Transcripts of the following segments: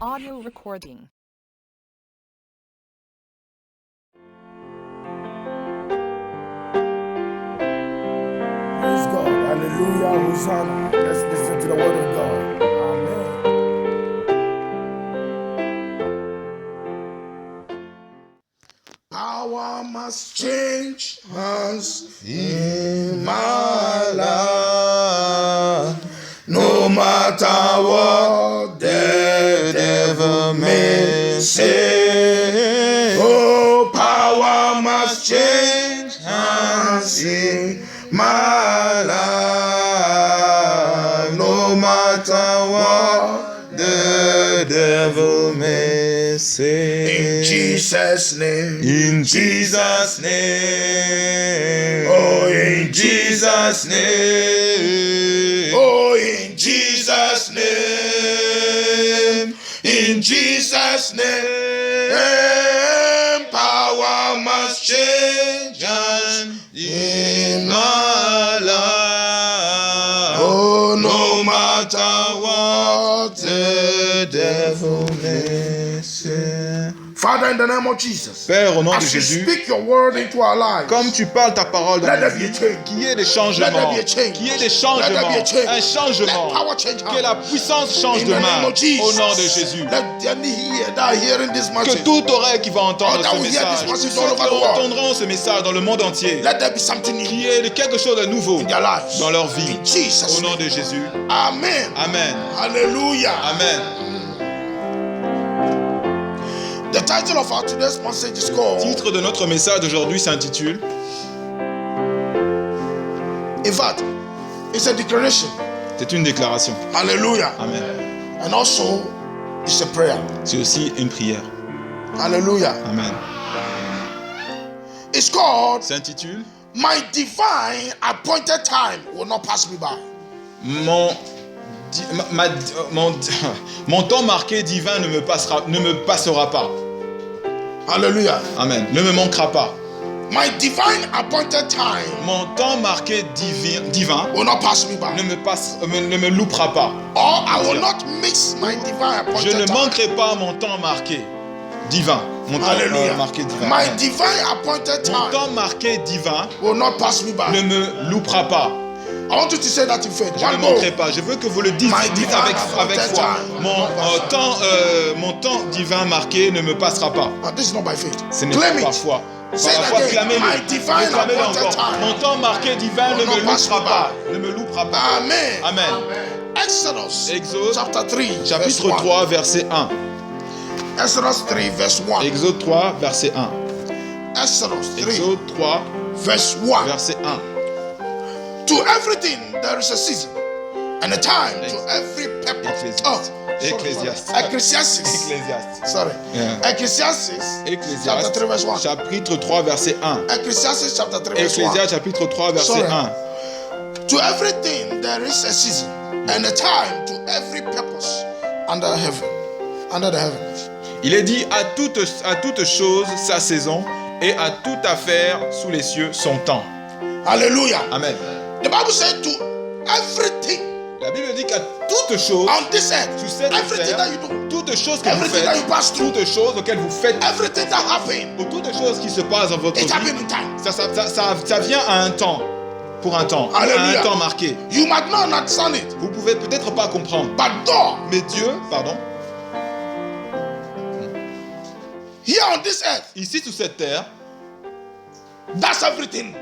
audio recording. Praise God. Hallelujah. Hosanna. Let's listen to the word of God. Amen. Power must change hands in my life. No matter what the devil may say. Oh, power must change hands in my life. No matter what the devil may say. In Jesus' name. In Jesus' name. Oh, in Jesus' name. Oh, in Jesus' name. In Jesus' name. Power must change hands in my life. Oh, no matter what the devil may say. Father, in the name of Jesus, Père, au nom de as you Jésus, speak your word into our lives, comme tu parles ta parole dans let nos there be a vies, change. qu'il y ait des Let changements, there be a change. qu'il y ait des Let changements, there be a change. un changement, Let power change que la puissance change in de the name main, of Jesus. au nom de Jésus. Let any ear that are hearing this Que message, toute oreille qui va entendre Oh, that ce will hear this message, message ceux all qui over the world, entendront ce message dans le monde entier, let there be something qu'il new y ait quelque chose de nouveau in their lives. dans leur vie, In Jesus' au nom name. de Jésus. Amen. Amen. Hallelujah. Amen. The title of our today's message is Le called, titre de notre message d'aujourd'hui s'intitule, in fact, it's a declaration. c'est une déclaration. Hallelujah. Amen. And also, it's a prayer. C'est aussi une prière. Hallelujah. Amen. It's called, S'intitule, My divine appointed time will not pass me by. mon temps marqué divin ne me passera pas. Hallelujah. Amen. Ne me manquera pas. My divine appointed time Mon temps marqué divin will not pass me by. ne me loupera pas. Or I will not miss my divine Je appointed ne time. manquerai pas mon temps marqué divin. Mon temps Hallelujah. marqué divin. My Amen. divine appointed Mon time temps marqué divin will not pass me by. ne me loupera pas. I want you to say that in faith. Je ne manquerai pas. Je veux que vous le dites My dites divine avec appointed foi. time. Mon temps divin marqué ne me passera pas. This is not by faith. Ce n'est Claim pas par it. foi. Say Par it la foi, again. clamez-le. My divine Déclamez-le appointed encore. time. Mon temps marqué divin ne Will me not pass loupera me pas. by. Ne me loupera pas. Amen. Amen. Exodus Exode, chapter 3 verse chapitre 1. 3, verset 1. Exodus 3 verse 1. Exode 3, verset 1. Exodus 3 Exode 3, verse 1. verset 1. To everything there is a season and a time to every purpose. Ecclésiastes. Ecclesiastes. Ecclésiastes. Sorry. Yeah. Ecclesiastes chapter 3 verse 1. Chapitre 3, verset 1. Ecclesiastes chapter 3 verse 1. Ecclésiastes chapitre 3, verset Sorry. 1. To everything there is a season and a time to every purpose under heaven. Under the heavens. Il est dit à toute chose sa saison et à toute affaire sous les cieux son temps. Hallelujah. Amen. The Bible said to everything La Bible dit qu'à toute chose on this earth, sur cette everything terre, that you do, toute chose que vous everything that you faites, pass through, toutes choses auxquelles vous faites, everything that happened, ou toutes choses qui se passent dans votre it vie, happened in time. ça vient à un temps, pour un temps, à Hallelujah. un temps marqué. You might not understand it, Vous pouvez peut-être pas comprendre, but God, mais Dieu, here on this earth, ici sur cette terre, that's everything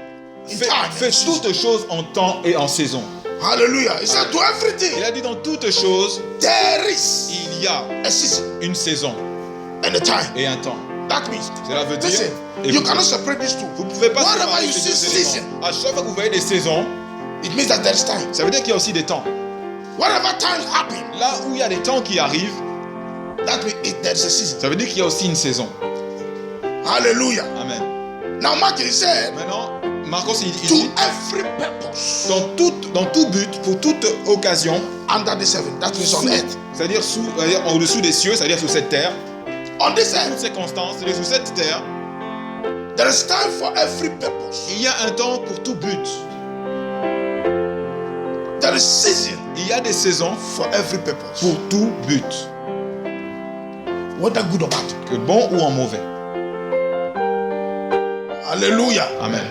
in fait time. toutes choses en temps et en saison. Hallelujah. He said to Il everything a dit dans toutes choses, there is il y a a season une saison and a time. et un temps. That means, Cela veut dire, listen, you écoutez, cannot separate these two. vous ne pouvez pas Wherever séparer you ces see deux season, éléments. À chaque fois que vous voyez des saisons, it means that there is time. ça veut dire qu'il y a aussi des temps. Wherever time happen, Là où il y a des temps qui arrivent, that means there is a season. ça veut dire qu'il y a aussi une saison. Hallelujah. Amen. Now Mark he said, Maintenant, Marcos il to dit, every purpose dans tout but, pour toute occasion, under this heaven, that means on earth. c'est-à-dire au-dessous des cieux, c'est-à-dire sur cette terre, On this toutes earth, circonstances, c'est-à-dire sur cette terre, there is time for every purpose. il y a un temps pour tout but. There is season Il y a des saisons for every purpose. pour tout but. whether good or bad. que bon ou en mauvais. Hallelujah. Amen.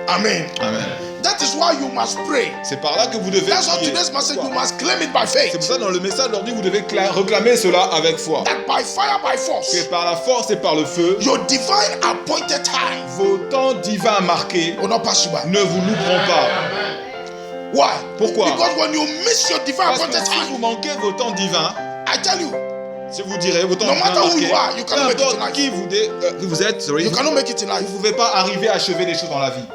Amen. Amen. That is why you must pray. C'est par là que vous devez That's why prier. today's message, you Pourquoi? must claim it by C'est pour faith. ça dans le message d'aujourd'hui, vous devez réclamer cela avec foi. That by fire, by Que force, par la force et par le feu, your divine appointed time vos temps divins marqués will not pass you by. ne vous louperont pas. Why? Pourquoi? Because when you miss your divine Parce que appointed si vous time, manquez vos temps divins, I tell you, si vous direz vos temps No divins matter who marqués, you are, you peu cannot make it in importe life. qui vous êtes, sorry, you vous cannot make it in life. ne pouvez pas arriver à achever les choses dans la vie.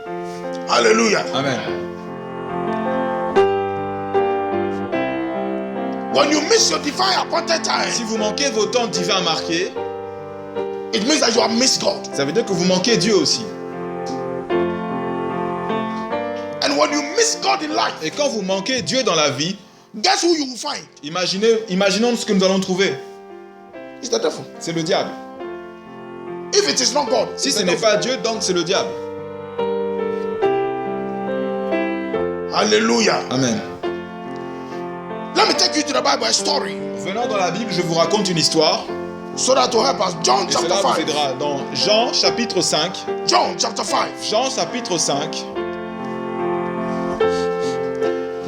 Hallelujah. Amen. When you miss your divine appointed time, Si vous manquez vos temps divins marqués, it means that you have missed God. ça veut dire que vous manquez Dieu aussi. And when you miss God in life, Et quand vous manquez Dieu dans la vie, guess who you will find? imaginons ce que nous allons trouver. It's the devil. C'est le diable. If it is not God, Si it's ce the n'est devil. pas Dieu, donc c'est le diable. Hallelujah. Amen. Let me take you to the Bible, a story, Venant dans la Bible, je vous raconte une histoire. so that to help us. John Et chapter cela vous 5. aidera dans Jean chapitre 5. John chapter 5. Jean chapitre 5.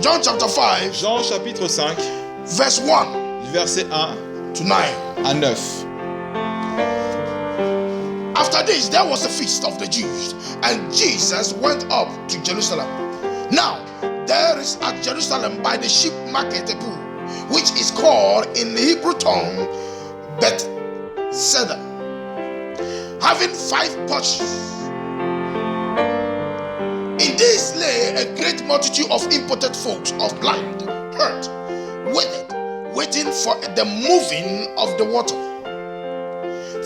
John chapter 5, Jean chapitre 5, verse 1 du verset 1 to 9. à 9. After this, there was a feast of the Jews, and Jesus went up to Jerusalem. Now, there is at Jerusalem by the sheep market a pool, which is called in the Hebrew tongue Bethesda, having 5 porches. In this lay a great multitude of impotent folks, of blind, hurt, withered, waiting for the moving of the water.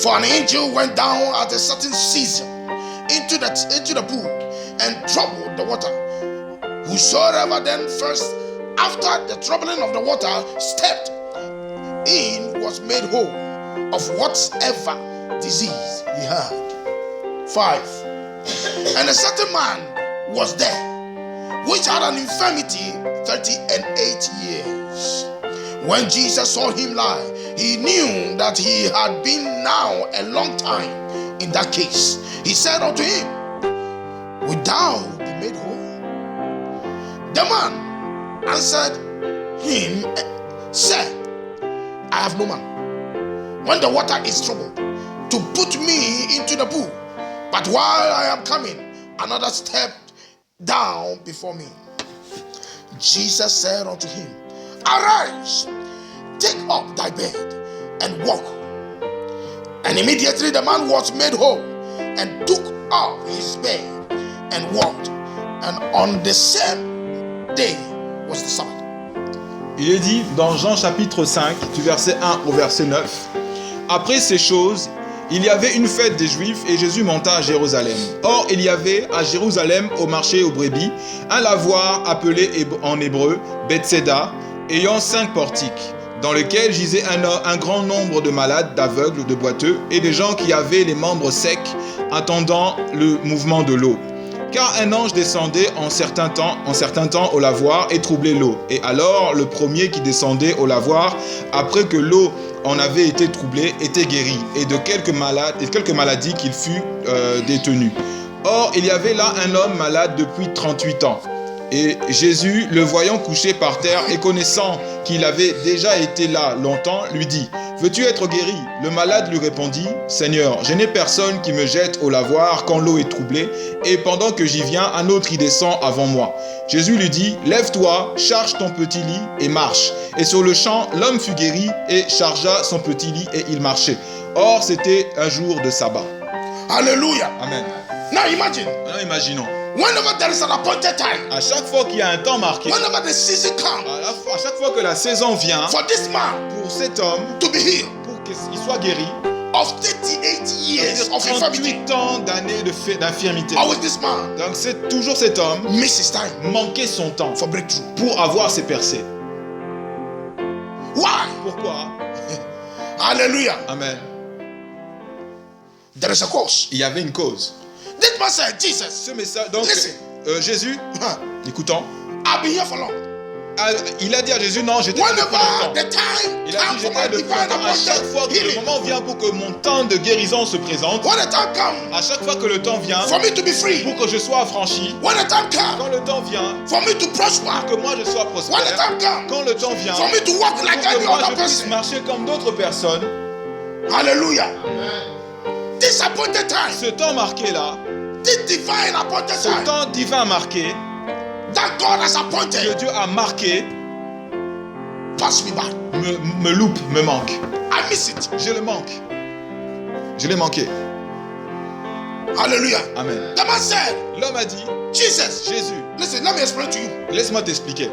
For an angel went down at a certain season into the pool and troubled the water. Whosoever then first, after the troubling of the water, stepped in was made whole of whatever disease he had. 5. And a certain man was there, which had an infirmity 38 years. When Jesus saw him lie, he knew that he had been now a long time in that case. He said unto him, Wilt thou be made whole? The man answered him, Sir, I have no man, when the water is troubled, to put me into the pool. But while I am coming, another stepped down before me. Jesus said unto him, Arise, take up thy bed, and walk. And immediately the man was made whole, and took up his bed, and walked. And on the same day was the Sabbath. Il est dit dans Jean chapitre 5, du verset 1 au verset 9. Après ces choses, il y avait une fête des Juifs et Jésus monta à Jérusalem. Or, il y avait à Jérusalem, au marché aux brebis, un lavoir appelé en hébreu Bethesda, ayant 5 portiques, dans lequel gisait un grand nombre de malades, d'aveugles, de boiteux, et des gens qui avaient les membres secs, attendant le mouvement de l'eau. Car un ange descendait en certain temps au lavoir et troublait l'eau. Et alors le premier qui descendait au lavoir, après que l'eau en avait été troublée, était guéri, et de quelques maladies qu'il fut détenu. Or, il y avait là un homme malade depuis 38 ans. Et Jésus, le voyant couché par terre et connaissant qu'il avait déjà été là longtemps, lui dit, « Veux-tu être guéri ?» Le malade lui répondit, « Seigneur, je n'ai personne qui me jette au lavoir quand l'eau est troublée, et pendant que j'y viens, un autre y descend avant moi. » Jésus lui dit, « Lève-toi, charge ton petit lit et marche. » Et sur le champ, l'homme fut guéri et chargea son petit lit et il marchait. Or, c'était un jour de sabbat. Hallelujah. Amen. Now imagine, Maintenant, imaginons, whenever there is an appointed time, à chaque fois qu'il y a un temps marqué, whenever the season comes à chaque fois que la saison vient, for this man pour cet homme, to be healed pour qu'il soit guéri, of 38 years of infirmity, 38 ans d'années d'infirmité. always this man Donc c'est toujours cet homme miss his time manquer son temps for breakthrough. pour avoir ses percées. Why? Pourquoi? Hallelujah. Amen. There is a cause. Il y avait une cause. This man said, Jesus, Ce message, donc Listen. Jésus, huh, écoutons, I've been here for long. il a dit à Jésus, non, j'étais depuis Whenever longtemps. the time Il a comes dit, for j'étais my depuis divine longtemps. À chaque fois appointed que le healing, moment vient pour que mon temps de guérison se présente, when the time comes à chaque fois que le temps vient for me to be free, pour que je sois affranchi, when the time quand comes le temps vient for me to prosper, que moi je sois when the prospère, time comes quand le temps vient for me to walk pour like que any moi other je puisse person. marcher comme d'autres personnes, Hallelujah. This appointed time, ce temps marqué là, this divine appointed ce time temps divin marqué, that God has que appointed, Dieu a marqué, pass me by. me loupe, me manque. I miss it. Je le manque. Je l'ai manqué. Hallelujah. Amen. The man said, L'homme a dit, Jesus, Jésus, listen, let me explain to you. laisse-moi t'expliquer.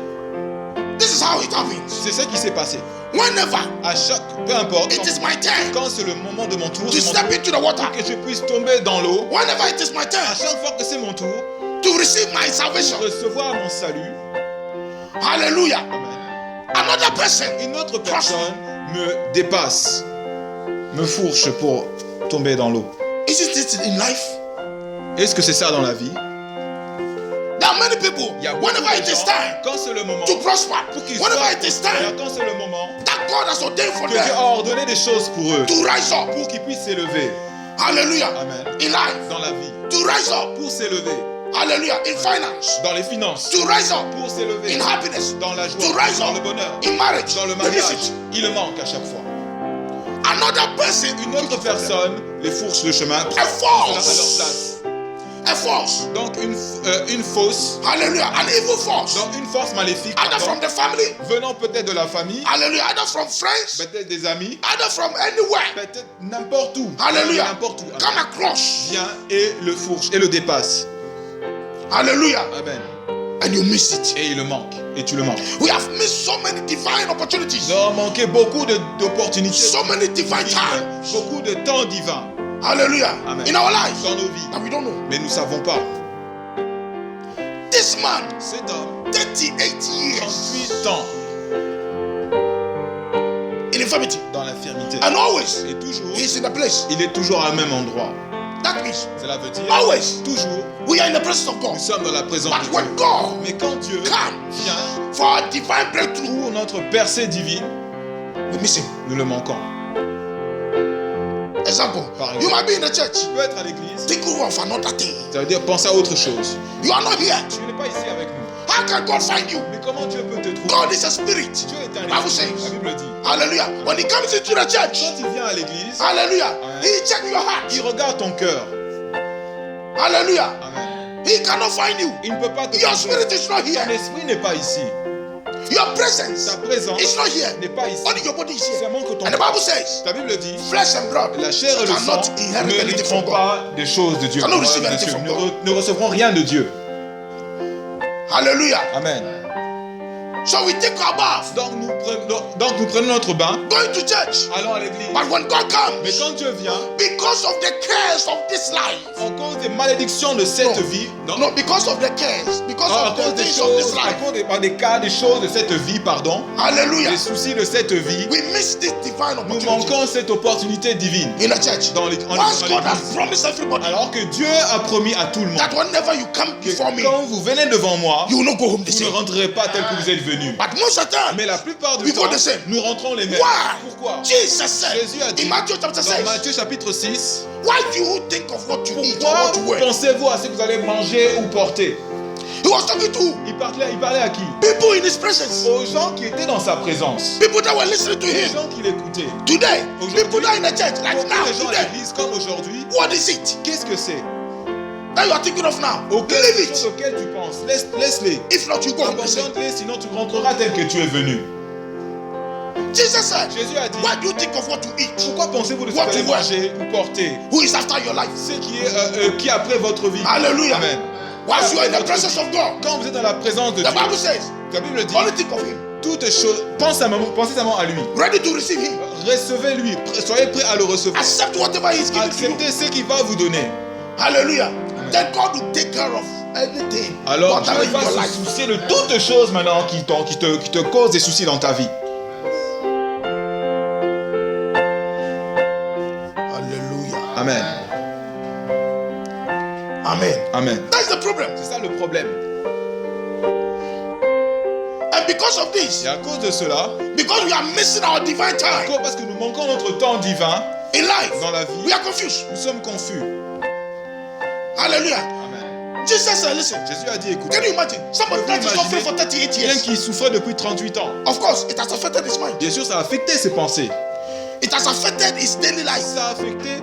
This is how it happens. C'est ce qui s'est passé. Whenever À chaque, peu importe, it is my turn quand c'est le moment de mon tour, to c'est mon step tour, into the water, que je puisse tomber dans l'eau. whenever it is my À turn chaque fois que c'est mon tour, to receive my salvation, recevoir mon salut, hallelujah, Amen. another person, Une autre personne me dépasse, me fourche pour tomber dans l'eau. isn't it in life? Est-ce que c'est ça dans la vie? There are many people, Il y a beaucoup whenever de it is gens, time quand c'est le moment, to prosper, pour qu'ils whenever soient it is prospères, time quand c'est le moment, that God has ordained for que Dieu them a ordonné des choses pour eux, to rise up, pour qu'ils puissent s'élever, hallelujah, Amen, in life, dans la vie, to rise up, pour s'élever, hallelujah, in finance, dans les finances, to rise up, pour s'élever, in happiness, dans la to joie, rise dans up, le bonheur, in marriage, dans le they miss mariage, it. il le manque à chaque fois. Another person, Une autre personne les fourche le chemin, prend a cela à leur force, place. a force, Donc une fausse, hallelujah, an evil force, donc une force maléfique, either from pardon, the family, venant peut-être de la famille, hallelujah, either from friends, peut-être des amis, either from anywhere, peut-être n'importe où, hallelujah, n'importe où, come across, vient et le fourche et le dépasse. hallelujah, Amen. and you miss it. Et il le manque, et tu le manques. We have missed so many divine opportunities, Nous avons manqué beaucoup d'opportunités, so many divine times, beaucoup de temps divin hallelujah, Amen. in our lives dans nos vies, that we don't know. mais nous ne savons pas. This man, Cet homme, 38 years 38 ans in infirmity, dans l'infirmité, and always et toujours, he's in a place. il est toujours à un même endroit. That means Cela veut dire, always toujours, we are in the presence of God. nous sommes dans la présence But de when Dieu. God Mais quand Dieu comes vient for a divine breakthrough, pour notre percée divine, we miss him. nous le manquons. Example, Par you exemple. might be in the church, Tu peux être à l'église, think of another thing. ça veut dire penser à autre chose. You are not here. Tu n'es pas ici avec nous. How can God find you? Mais comment Dieu peut te trouver? God is a spirit. Dieu est un The Bible esprit. La says, Bible dit. hallelujah. When he comes into the church, Quand il vient à l'église, hallelujah, Amen. he check your heart. il regarde ton cœur. Hallelujah. Amen. He cannot find you. Il ne peut pas te Your trouver. spirit is not Ton here. esprit n'est pas ici. Your presence Ta présence is not here. n'est pas ici. Only your body is here. Seulement que ton And the Bible says, Ta Bible dit, flesh and blood la chair et le sang cannot inherit ne anything hériteront from God. pas des choses de Dieu. Cannot receive Bien anything sûr, from ne, God. ne recevront rien de Dieu. Hallelujah. Amen. So we take our bath, Donc nous prenons notre bain, going to church. allons à l'église. But when God Mais comes, quand Dieu vient, because of the cares of this life, en cause des malédictions de cette vie, no, because of the cares, because à of the cause des things of this choses, à life, cause des cas, des choses de cette vie, pardon, hallelujah, les soucis de cette vie, we miss this divine nous opportunity manquons cette opportunité divine. in the church. Dans Once God has l'église. promised everybody Alors que Dieu a promis à tout le monde that whenever you come que before me, quand vous venez devant moi, you will not go home the vous ne same. rentrerez pas tel que vous êtes venu. But most of the time, Mais la plupart du we go temps, the same. nous rentrons les mêmes. Why? Pourquoi? Jesus said Jésus a dit in Matthew chapter dans 6, Matthieu chapitre 6, why do you think of what you eat or pourquoi what you wear? pensez-vous à ce que vous allez manger ou porter? He was talking to Il parlait à qui? people in his presence, Aux gens qui étaient dans sa présence. people that were listening to Les him. gens qui l'écoutaient. Today, Aujourd'hui, people that are in the church, like Beaucoup now, de gens à today, l'église comme aujourd'hui, what is it qu'est-ce que c'est? that you are thinking of now? Auquel Leave chose it. auquel tu penses. Laisse-les. If not, you go home the same. Abandonne-les, sinon tu rentreras tel que tu es venu. Jesus said, Jésus a dit, why do you think of what you eat? pourquoi pensez-vous de ce que What vous allez you wear? manger ou porter? Who is after your life? Ce qui est après votre vie. Hallelujah. Amen. Whilst you are in the Votre presence vie. of God, Quand vous êtes dans la présence de the Dieu, Bible says, la Bible dit, only think of him, toutes choses, pensez seulement à lui. ready to receive him. Recevez-lui, soyez prêts à le recevoir. Accept whatever he is giving to you. Acceptez ce qu'il va vous donner. Hallelujah. Then God will take care of anything. Alors whatever Dieu in va your se life. soucier de toutes choses maintenant qui te causent des soucis dans ta vie. Hallelujah. Amen. Amen. Amen. That's the problem. C'est ça le problème. And because of this, Et à cause de cela, because we are missing our divine time encore parce que nous manquons notre temps divin in life, dans la we vie, are confused. nous sommes confus. Hallelujah. Amen. Jesus said, listen, Jésus a dit, écoutez, can you imagine? Somebody that is suffering for 38 quelqu'un years. qui souffrait depuis 38 ans, Of course, it has affected his mind. bien sûr, ça a affecté ses pensées. It has affected his daily life. Ça a affecté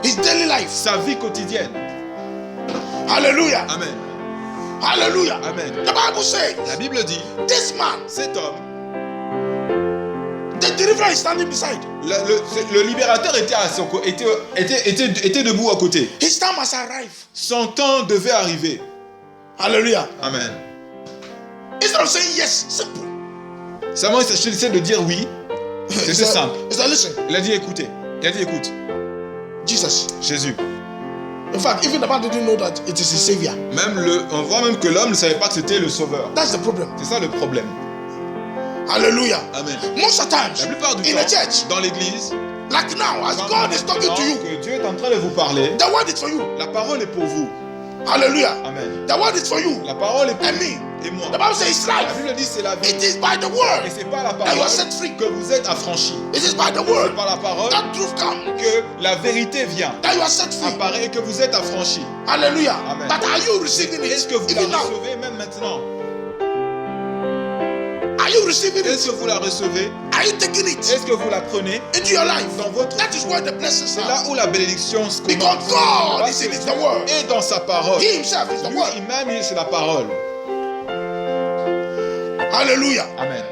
His daily life. sa vie quotidienne. Hallelujah. Amen. Hallelujah. Amen. The Bible says, La Bible dit, this man, cet homme, the deliverer is standing beside. le libérateur était, à son, était debout à côté. His time has arrived. Son temps devait arriver. Hallelujah. Amen. Instead of saying yes, simple. Seulement, il s'agissait de dire oui. He C'est said, simple. he said, listen, Il a dit écoutez. Il a dit écoute. Jesus. Jésus. In fact, even the man didn't know that it is his savior. On voit même que l'homme ne savait pas que c'était le sauveur. That's the problem. C'est ça le problème. Hallelujah. Amen. Most of the times, La plupart du in temps, the church, dans l'église, like now, as God is talking to you, que Dieu est en train de vous parler, the word is for you. la parole est pour vous. Hallelujah. Amen. The word is for you La parole est pour and vous me. et moi. The Bible says it's La life. Bible dit c'est la vie. It is by the word Et c'est pas la that you parole are set free. que vous êtes affranchis. It is by the C'est word par la parole that truth comes, que la vérité vient, that you are set free. apparaît et que vous êtes affranchis. Hallelujah. Amen. But are you receiving Est-ce it que vous even la now? recevez même maintenant? Are you receiving Est-ce it? que vous la recevez? Are you taking it Est-ce que vous la prenez into your life? dans votre... That is where the blessings C'est are. là où la bénédiction se Because commence. God Parce is que in Dieu the word. est dans sa parole. He himself is the Lui, word. il-même, c'est la parole. Hallelujah. Amen.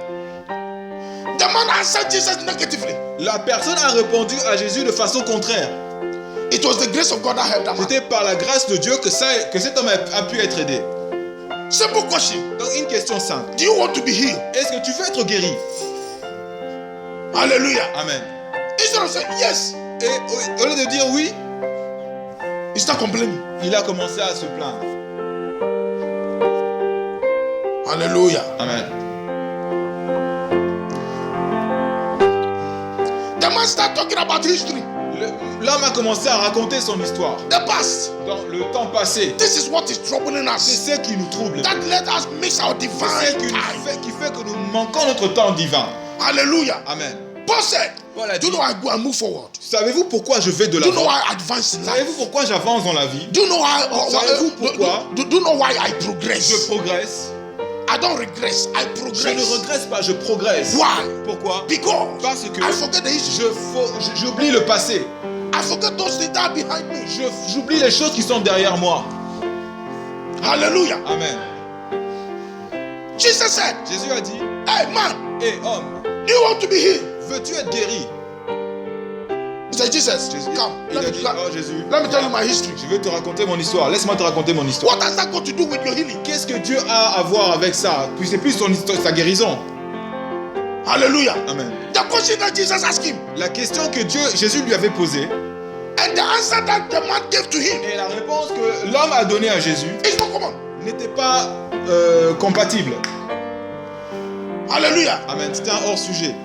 The man answered Jesus negatively. La personne a répondu à Jésus de façon contraire. It was the grace of God that helped that man. C'était par la grâce de Dieu que cet homme a pu être aidé. Simple question. Donc une question simple. Do you want to be healed? Est-ce que tu veux être guéri? Hallelujah. Amen. Instead of saying yes, Et au lieu de dire oui, he started complaining. il a commencé à se plaindre. Hallelujah. Amen. The man started talking about history, L'homme a commencé à raconter son histoire. the past. Dans le temps passé, This is what is troubling c'est us. ce qui nous trouble. That let us miss our C'est divine ce time. qui fait que nous manquons notre temps divin. Hallelujah. Amen. Paul said, Paul a do you dit, know I go and move forward? savez-vous pourquoi je vais de Do you know l'avant? why I advance in life? Savez-vous pourquoi j'avance dans la vie? Do you know Savez-vous pourquoi do you know why I Je progress? progresse. I don't regress, I Je ne progress. regresse pas, je progresse. Why? Pourquoi? Because Parce que I forget the history. j'oublie le passé. I forget those things that are behind me. J'oublie les choses qui sont derrière moi. Hallelujah. Amen. Jesus said, Jésus a dit, hey man, hé homme, do you want to be healed? veux-tu être guéri? He said, Jesus, come. Il a dit, oh Jésus, Let me tell you my history. je vais te raconter mon histoire. Laisse-moi te raconter mon histoire. What has that got to do with your healing? Qu'est-ce que Dieu a à voir avec ça? Puis c'est plus son histoire, sa guérison. Hallelujah. Amen. The question that Jesus asked him, La question que Jésus lui avait posée and the answer that the man gave to him et la réponse que l'homme a donnée à Jésus is not common. n'était pas compatible. Hallelujah. Amen. C'était un hors-sujet.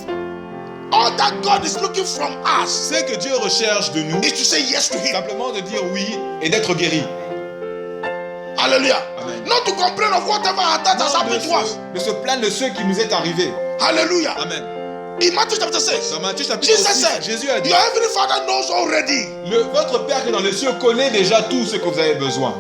All that God is looking from us Ce que Dieu recherche de nous, is to say yes to him. simplement de dire oui et d'être guéri. Hallelujah. Amen. Not to complain of whatever that has happened to us. De se plaindre de ce qui nous est arrivé. Hallelujah. Amen. In Matthew chapter 6, Dans Matthieu chapitre Jesus 6, said, Jésus a dit, your heavenly Father knows already. votre Père qui est dans les cieux connaît déjà tout ce que vous avez besoin.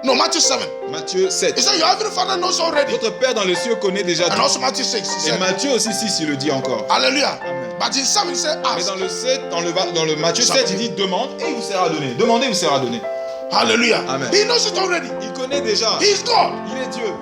No, Matthew 7. Matthieu He 7. said, your heavenly Father knows already. Votre Père dans les cieux connaît déjà And tout. also Matthew 6. He Et said, Matthieu aussi 6, il le dit encore. hallelujah. Amen. But in 7, he said, Mais ask. dans le 7, dans le Matthieu 7, il dit demande et il vous sera donné. Demandez, il vous sera donné. Hallelujah. Amen. He knows it already. Il connaît déjà. He is God. Il est Dieu.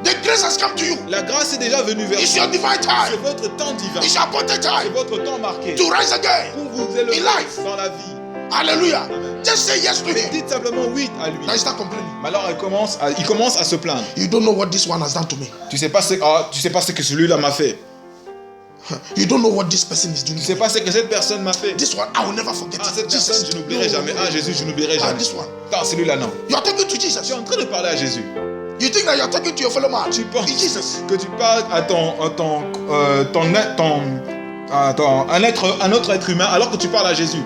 The grace has come to you. La grâce est déjà venue vers It's vous. your divine C'est time. votre temps divin. It's your appointed C'est time votre temps marqué to rise again. pour vous élever In life. dans la vie. Hallelujah. Amen. Just say yes to Mais him. dites simplement oui à lui. Now you start complaining. Mais alors il commence à se plaindre. You don't know what this one has done to me. Tu sais pas ce que celui-là m'a fait. You don't know what this person is doing. Tu sais pas ce que cette personne m'a fait. This one, I will never forget Ah, it. cette personne, je n'oublierai jamais. Ah, Jésus, je n'oublierai Ah, jamais. this one. Non, celui-là, non. You are talking to Tu es Jesus. en train de parler à Jésus. You think that you are talking to your fellow man. Tu penses It's Jesus. que tu parles à un autre être humain alors que tu parles à Jésus.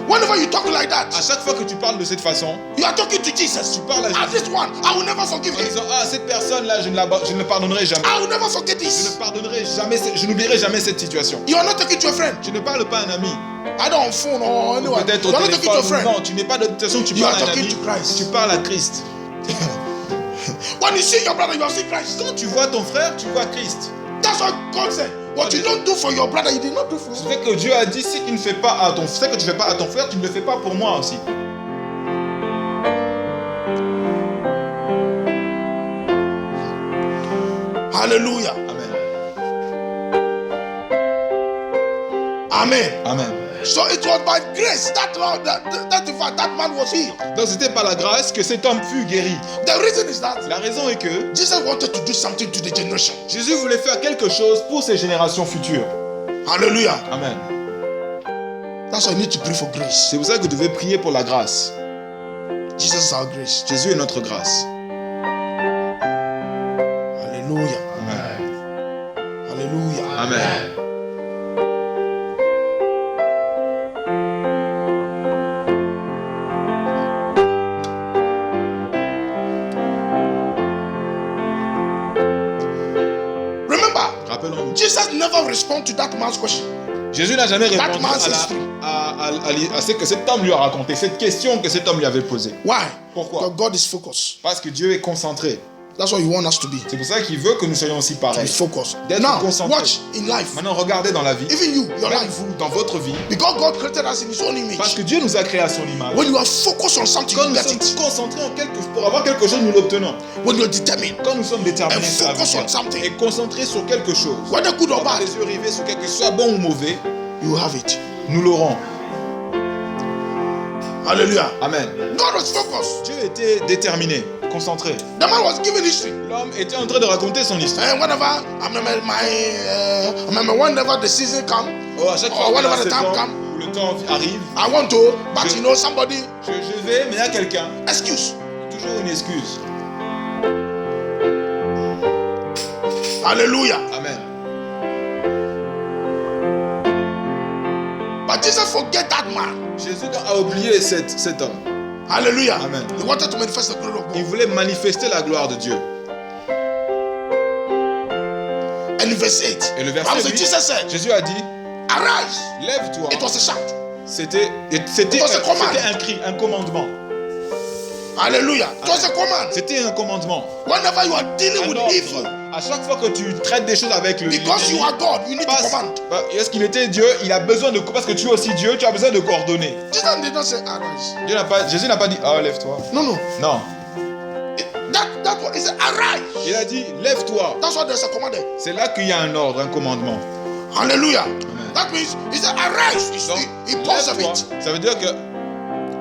Whenever you talk like À that, chaque fois que tu parles de cette façon, you are talking to Jesus. tu parles à Ah, Jésus this one, I will never forgive en him. disant, ah, cette personne-là, je ne pardonnerai jamais. I will never forget Je ne this. pardonnerai jamais, je n'oublierai jamais cette situation. You are not talking to a friend. Tu ne parles pas à un ami. I don't phone or anyone. Peut-être You au are not talking to a téléphone. friend. Non, tu n'es pas de toute façon, tu You parles are à un talking ami. to Christ. Tu parles à Christ. When you see your brother, you have seen Christ. Quand tu vois ton frère, tu vois Christ. That's what God said. What you don't do for your brother, you did not do for C'est him. vrai que Dieu a dit, ce que tu ne fais pas à ton frère, tu ne le fais pas pour moi aussi. Hallelujah. Amen. Amen. Amen. So it was by grace that man was healed. Donc c'était par la grâce que cet homme fut guéri. The reason is that La raison est que Jesus wanted to do something to the generation. Jésus voulait faire quelque chose pour ses générations futures. Hallelujah. Amen. That's why you need to pray for grace. C'est pour ça que vous devez prier pour la grâce. Jesus is our grace. Jésus est notre grâce. Hallelujah. Amen. Hallelujah. Amen. Remember, Rappelons-nous. Jesus never responded to that man's question. Jésus n'a jamais répondu That man's history. à ce que cet homme lui a raconté, cette question que cet homme lui avait posée. Why? Pourquoi? Because God is focused. Parce que Dieu est concentré. That's what He wants us to be. C'est pour ça qu'il veut que nous soyons aussi To be pareils. focused. D'être Now, concentré. watch in life. Maintenant, regardez dans la vie, Even you, your même life. vous, dans votre vie, Because God created us in His own parce image. que Dieu nous a créés à son image. When you are focused on something, Quand you nous get sommes it. concentrés pour avoir quelque chose, nous l'obtenons. When you're determined, Quand nous sommes déterminés And sur la focus on vie something. et concentrés sur quelque chose, whether good or on a bad, les yeux rivés sur quelque chose, soit bon ou mauvais, you have it. nous l'aurons. Hallelujah. Amen. God was focused. Dieu était déterminé, concentré. The man was given history. L'homme était en train de raconter son histoire. And whenever I remember whenever the season come, Oh, à chaque fois or que whenever ce the time temps come, où le temps arrive, I want to, but Je- you know somebody je vais, mais il y a quelqu'un, excuse. toujours une excuse. Hallelujah. Amen. But Jesus forget that man. Jésus a oublié cet homme. Hallelujah. Amen. He wanted to manifest the glory of Il God. voulait manifester la gloire de Dieu. And in verse 8, Et le Bible verset said, 8, Jesus said, Jésus a dit, arise. lève-toi. It was a shout. C'était It was a command. un cri, un commandement. Hallelujah. It was a command. C'était un commandement. Whenever you are dealing Un with ordre. evil, À chaque fois que tu traites des choses avec le because you are God, you need to command. Est-ce qu'il était Dieu? Il a besoin de, parce que tu es aussi Dieu, tu as besoin de coordonner. Jesus did not say arise. Jésus n'a pas dit, ah, lève-toi. No, no. Non. That's what he said, arise. Il a dit, lève-toi. That's what there's a command there. C'est là qu'il y a un ordre, un commandement. Hallelujah. That means he said, arise. Donc, He paused a lève-toi. bit. Ça veut dire que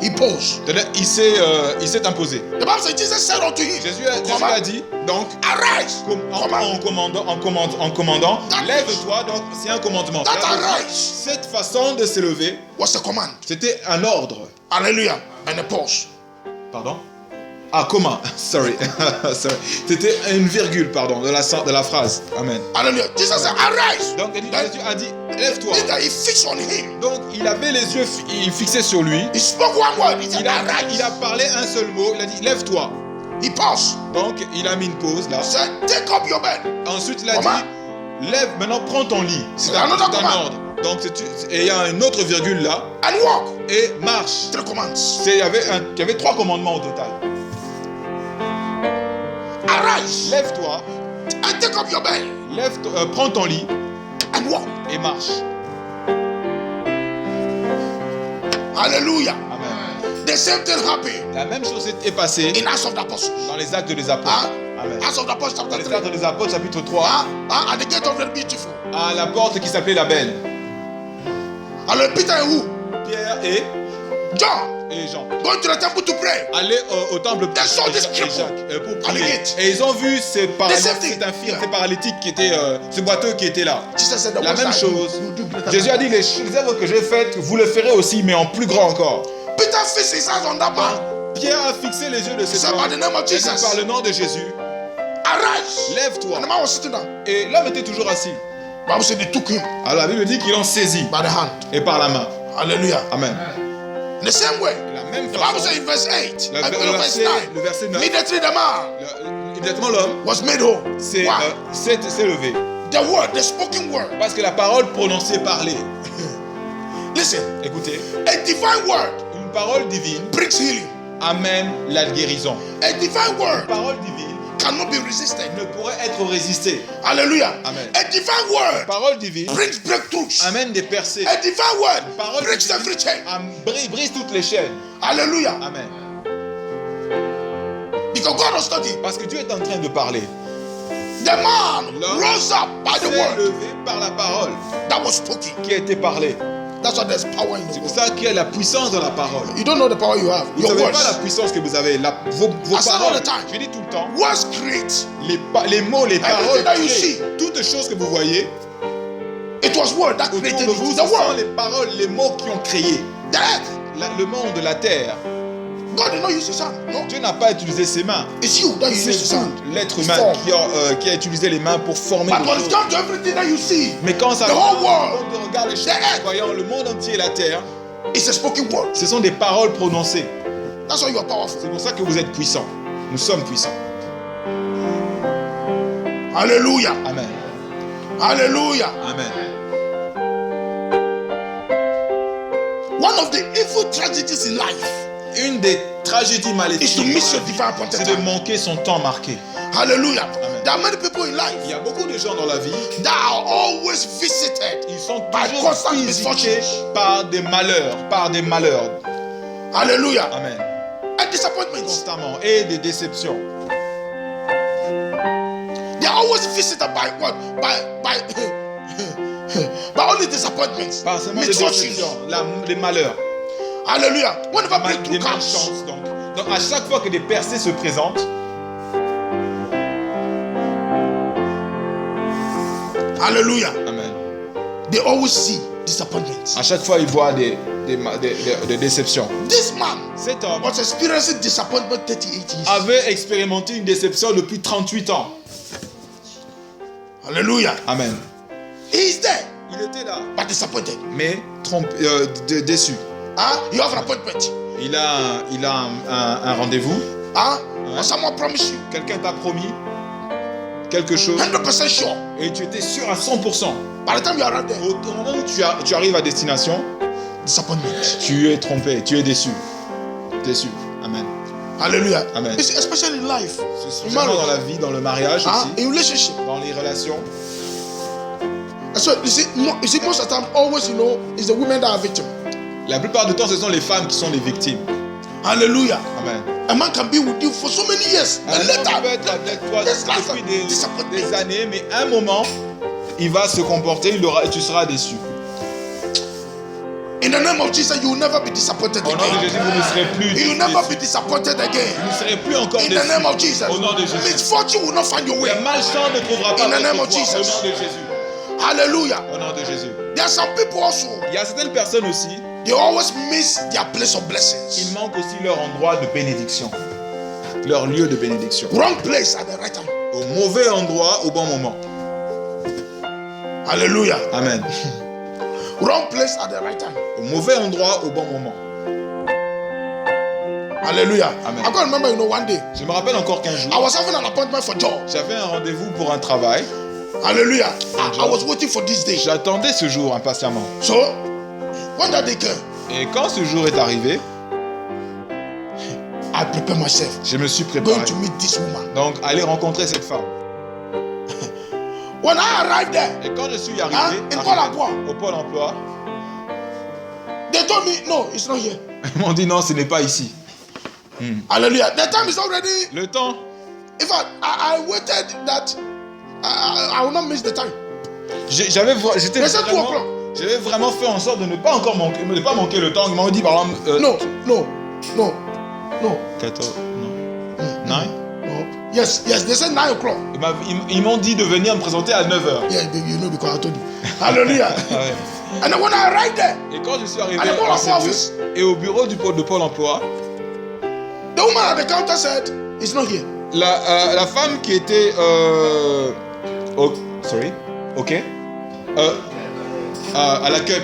He paused. il s'est imposé. The Bible says Jesus said unto him, Jésus a dit, donc, arise. en commandant, That lève-toi, donc c'est un commandement. That Ça veut dire, arise cette façon de s'élever, was a command. c'était un ordre. Hallelujah. And a pause. Pardon? Ah, comment? Sorry. Sorry. C'était une virgule, pardon, de la phrase. Amen. Hallelujah. Jesus said, arise. Donc, Jésus a dit, lève-toi. He fixed on him. Donc, il avait les yeux fixés sur lui. He spoke one word. He said, Il a arise. parlé un seul mot. Il a dit, lève-toi. He paused. Donc, il a mis une pause là. He said, take up your bed. Ensuite, il a Comment? dit, lève, maintenant prends ton lit. C'est un another command. ordre. Donc, et il y a une autre virgule là. And walk. Et marche. 3 commands. Il y avait 3 commandements au total. Arise. Lève-toi, And take up your bed. prends ton lit And walk. et marche. Hallelujah. Amen. The same thing happened La même chose est passée in Acts of the Apostles. dans les actes des apôtres. Ah. Amen. Acts of the Apostles Dans chapter les 3. actes des apôtres, chapitre 3, At the gate of the beautiful. à la porte qui s'appelait la Belle. Hallelujah. Peter and who? Pierre et John. Jean Going to the temple to pray. allaient au temple They saw this et cripple Jacques pour at the prier. gate. Et ils ont vu cet same thing. paralytique qui était, ce boiteux qui était là. Jesus said, the La works même I do, chose. you do greater Jésus than a dit, les œuvres que j'ai faites, vous le ferez aussi, mais en plus grand encore. that. Peter fixed his eyes on that man. Pierre a fixé les yeux de cet said, homme. by the name of Il a dit, Jesus. par le nom de Jésus, Arise. lève-toi. And the man was sitting down. Et l'homme était toujours assis. Bible said they took him Alors la Bible dit qu'ils l'ont saisi by the hand. et par la main. Hallelujah. Amen. In the same way, De la même the Bible façon, says in verse 8, le verse 9, verset 9, immediately the man immédiatement l'homme was made whole. s'est Why? levé. The word, the spoken word. Parce que la parole prononcée, parlée. Listen, Écoutez, a divine word une parole divine brings healing. amène la guérison. A divine Une word parole divine cannot be resisted. ne pourrait être résistée. Hallelujah. Amen. A divine word Parole divine brings breakthroughs. amène des percées. A divine word Parole breaks divine every chain. brise toutes les chaînes. Hallelujah. Amen. Because God was talking. Parce que Dieu est en train de parler. The man L'homme rose up by the s'est word levé par la parole that was spoken. qui a été parlée. That's why there's power in the C'est pour word. ça qu'il y a la puissance dans la parole. You don't know the power you have. Vous ne Your savez pas la words. puissance que vous avez. Vos I said all paroles. the time. Je dis tout le temps. Words create. Les mots, les paroles, that you créent. see. Toutes choses que vous voyez It was word that autour created de vous, it. ce The sont word. les paroles, les mots qui ont créé The earth. le monde, la terre. God did not use his hand. No. Dieu n'a pas utilisé ses mains. It's you that you use his C'est hand. vous, l'être to humain, form. qui a utilisé les mains pour former But les when it choses. comes to everything that you see, Mais quand ça the vient whole world, quand on regarde les choses, the earth, voyant le monde entier et la terre, it's a spoken word. ce sont des paroles prononcées. That's why you are powerful. C'est pour ça que vous êtes puissants. Nous sommes puissants. Hallelujah. Amen. Hallelujah. Amen. One of the evil tragedies in life Une des tragédies is maléfiques, to miss your dans la vie, divine appointed c'est de time. manquer son temps marqué. Hallelujah. Amen. There are many people in Il life y a beaucoup de gens dans la vie, that are always visited. ils sont By toujours constant visités misfortunes. par des malheurs. Hallelujah. Amen. And disappointments. Constamment. Et des déceptions. They are always visited by what? By by only disappointments. Pas seulement des Misfortunes. déceptions, les malheurs. Hallelujah. Whenever breakthrough Des comes, malchances. Donc à chaque fois que des percées se présentent, hallelujah, amen. they always see disappointments. À chaque fois, ils voient des déceptions. This man Cet homme was experiencing disappointment 38 years. avait expérimenté une déception depuis 38 ans. Hallelujah. Amen. He is there, Il était là, but disappointed. mais déçu. You have an appointment. Il a un rendez-vous. Or someone promised you. Quelqu'un t'a promis quelque chose 100% sure. et tu étais sûr à 100%. By the time you arrive there, Au moment où tu arrives à destination, disappointment. tu es trompé, tu es déçu. Déçu. Amen. Hallelujah. Amen. Especially in life. C'est In vraiment dans marriage. la vie, dans le mariage aussi, In relationship. dans les relations. So you see, most of the time, always, it's the women that are victim. La plupart du temps, ce sont les femmes qui sont les victimes. Hallelujah. Amen. A man can be with you for so many years, Un and homme later, peut être avec toi this last depuis disappointment. des années, mais un moment, il va se comporter, et tu seras déçu. In the name of Jesus, you will never be disappointed Au nom de again. Jésus, vous ne serez plus You will never be déçus. disappointed Vous again. ne serez plus encore In déçus. the name of Jesus, Au nom de Jésus. misfortune will not find your way. Le malchance ne trouvera pas In the votre name of voie. Au Jesus. nom de Jésus. Hallelujah. Au nom de Jésus. There are some people also, Il y a certaines personnes aussi, they always miss their place of ils blessings. manquent aussi leur endroit de bénédiction. Leur lieu de bénédiction. Wrong place at the right time. Au mauvais endroit, au bon moment. Hallelujah. Amen. Wrong place at the right time. Au mauvais endroit, au bon moment. Hallelujah. Amen. I can remember, one day, Je me rappelle encore qu'un I jour, was having an appointment for job. j'avais un rendez-vous pour un travail. Hallelujah. I was waiting for this day. J'attendais ce jour impatiemment. So, when that day came, Et quand ce jour est arrivé, I prepare myself. je me suis préparé. Going to meet this woman. Donc, aller rencontrer cette femme. When I arrived there, Et quand je suis arrivé, in Pôle emploi, au Pôle emploi, they told me, no, it's not here. ils m'ont dit non, ce n'est pas ici. Hallelujah. The time is already. Le temps, In fact, I waited that I will not miss the time. j'étais Mais c'est 2 vraiment, o'clock. j'avais vraiment fait en sorte de ne pas encore manquer, de ne pas manquer le temps. Ils m'ont dit par exemple, No. 14, non, 9. No. Yes, they said 9 o'clock. Ils m'ont dit de venir me présenter à 9h. Yeah, because I told you. Hallelujah. And then when I arrived there, Et quand je suis arrivé À la Pôle à emploi ce lieu, office. et au bureau de Pôle emploi, the woman at the counter said, it's not here. la femme qui était à l'accueil,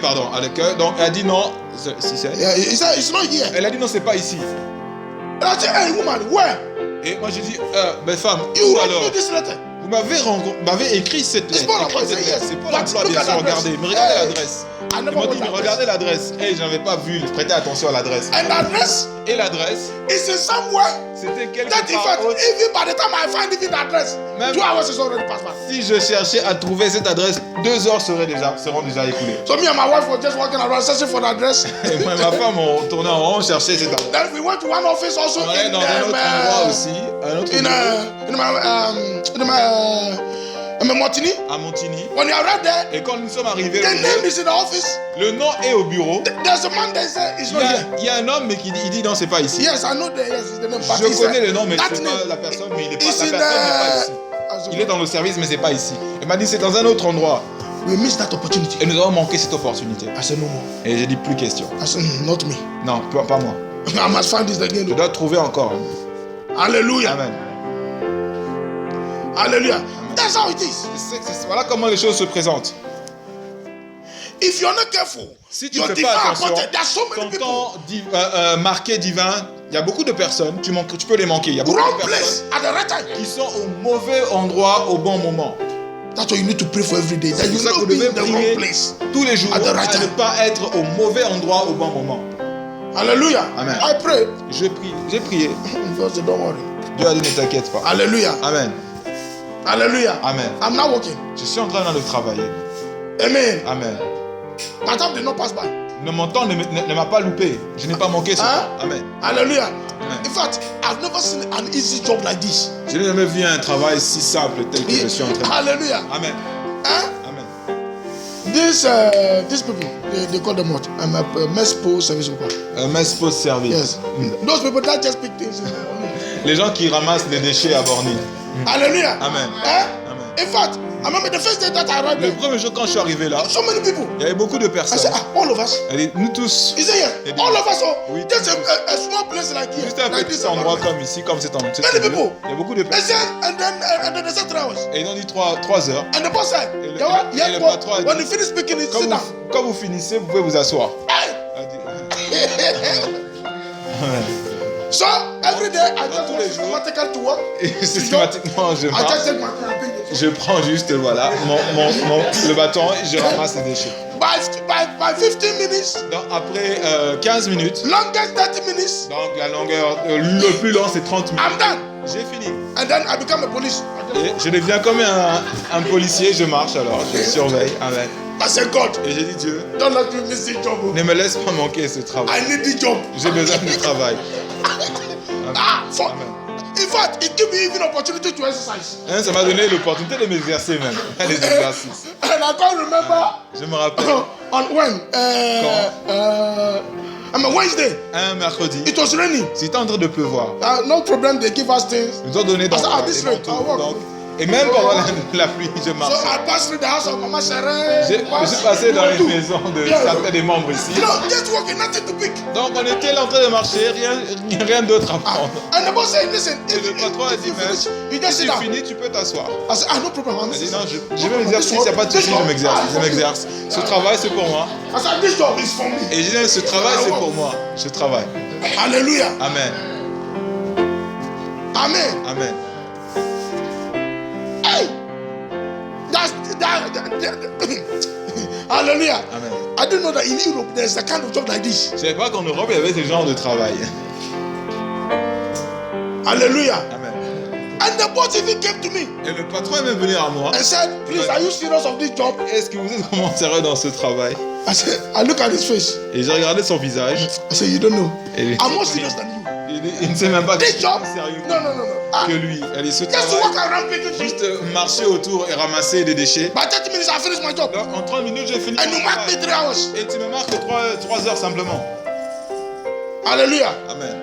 donc elle a dit non, Si c'est. Yeah, he said, it's not here. Elle a dit non, c'est pas ici. And I said, hey, woman, where? Et moi j'ai dit, belle femme, You où wrote alors? me this letter. Vous m'avez écrit cette It's lettre. Paul Écrit cette Emploi, lettre. yes. C'est Paul But Emploi, look bien at sûr, l'adresse. regardez. Mais regardez Hey. l'adresse. I Ils never m'ont wrote dit, mais l'adresse. regardez l'adresse. Et je n'avais pas vu, prêtez attention à l'adresse. And the address Et l'adresse, is in somewhere c'était quelque that in fact, part. even by the time I find even the address, Même- 2 hours is already passed by. Si je cherchais à trouver cette adresse, 2 heures seront déjà écoulées. So me and my wife were just walking around searching for the address. Et moi et ma femme, on tournait en rond, on cherchait cette adresse. Then we went to one office also On allait in, dans un autre endroit aussi, un autre in Martini. à Montigny. When we arrived there, Et quand nous sommes arrivés, the name is in the office. le nom est au bureau. There's a man that said it's not here. Il y a un homme mais il dit non, c'est pas ici. Yes, I know that. Yes, it's the name. But Je he connais said, le nom, mais that c'est name pas la personne, mais la is personne in n'est pas ici. Il est the. dans le service, mais c'est pas ici. Il m'a dit c'est dans un autre endroit. We missed that opportunity. Et nous avons manqué cette opportunité. I said no more. Et j'ai dit plus question. I said not me. Non, pas moi. I must find this again. Je dois trouver encore. Hallelujah. Amen. Hallelujah. That's how it is. Voilà comment les choses se présentent. If you're not careful, Si tu your ne fais divine pas attention, appointed, there's so many ton people. temps marqué divin, il y a beaucoup de personnes, tu peux les manquer. Il y a beaucoup Wrong de place personnes at the right time. qui sont au mauvais endroit au bon moment. That's why you need to pray for every day. That C'est you pour ça que not vous be devez in the wrong prier place. tous les jours At the right à ne time. pas être au mauvais endroit au bon moment. Hallelujah. Amen. I pray. J'ai prié. God said, don't worry. Dieu a dit ne t'inquiète pas. Hallelujah. Amen. Hallelujah. Amen. I'm now working. Je suis en train de travailler. Amen. Amen. My time did not pass by. Mon temps ne m'a pas loupé. Je n'ai pas manqué ce Hein? temps. Amen. Hallelujah. Amen. In fact, I've never seen an easy job like this. Je n'ai jamais vu un travail si simple tel que je suis en train de faire. Hallelujah. Amen. Huh? Amen. These people, they call them what? I'm a MESPO service worker. Messe post service. Yes. Those people that just pick things. Les gens qui ramassent les déchets à Borny. Hallelujah. Amen. Huh? Amen. In fact, I remember the first day that I arrived Le there, premier jour quand je suis arrivé là, so many people. il y avait beaucoup de I personnes. said, all of us. Elle dit, nous tous. He said, yes, Et dit, all of us. Oh, oui, just a small place like here. Juste un like petit this endroit environment. comme ici, comme cet endroit. Many people. Il y a beaucoup de They personnes. said, and then they said 3 hours. Et ils ont dit 3 heures. And the boss said, Et le- "You know what? et Yes, le well, patron a dit, when you finish speaking, you sit down. Quand vous finissez, vous pouvez vous asseoir. Hey! Elle dit, Amen. So every day I just tous go les jours. systematically to work. Et systématiquement, je I just marche. take my car and bring it. Je prends juste, voilà, le bâton et je ramasse les déchets. By 15 minutes, Donc après 15 minutes, longest 30 minutes, donc la longueur, le plus long c'est 30 minutes. I'm done. J'ai fini. And then I become a police. Et je deviens comme un policier, je marche alors, je surveille. Amen. I said, God, Et j'ai dit Dieu, don't let me miss this job. ne me laisse pas manquer ce travail. I need the job. J'ai besoin du travail. Amen. In fact, it gave me even opportunity to exercise. Hein, ça m'a donné l'opportunité de m'exercer même. Les exercices. And I can't remember Je me rappelle, on when. On a Wednesday. un mercredi, It was raining. c'était en train de pleuvoir. No problem, they give us things. Ils nous ont donné dans Ah, this des rain, manteaux. I'll walk. Donc, et même pendant la pluie, je So marchais. I passed through the house of Mama Shere. Je suis passé dans les maisons de certains des membres ici. You know, just walking, nothing to pick. Donc on était là en train de marcher, rien d'autre à prendre. And the boss said, listen, Et le patron a dit, you finish, you just si sit tu down. finis, tu peux t'asseoir. I said, no problem. I'm Elle dit sitting. non, je vais m'exercer, il n'y a pas de souci, je m'exerce. Ce travail c'est pour moi. I said, this job is for me. Et je dis, ce travail c'est pour moi. Je travaille. Hallelujah. Amen. Amen. Amen. Hey! Hallelujah. Amen. I didn't know that in Europe there's a kind of job like this. Je ne savais pas qu'en Europe il y avait ce genre de travail. Hallelujah. Amen. And the boss even came to me Et le patron est même venu à moi. and said, please, are you serious of this job? Est-ce que vous êtes vraiment sérieux dans ce travail? I said, I look at his face. Et j'ai regardé son visage. I said, you don't know. Et I'm more serious than you. il ne sait même pas que je This suis job? sérieux No. Ah, que lui. Elle est ce just to travail. walk around picking things. Juste marcher autour et ramasser des déchets. By 30 minutes, I finished my job. Donc, en 30 minutes, j'ai fini. And mon you mark me travail. 3 hours. Et tu me marques 3 heures simplement. Hallelujah. Amen.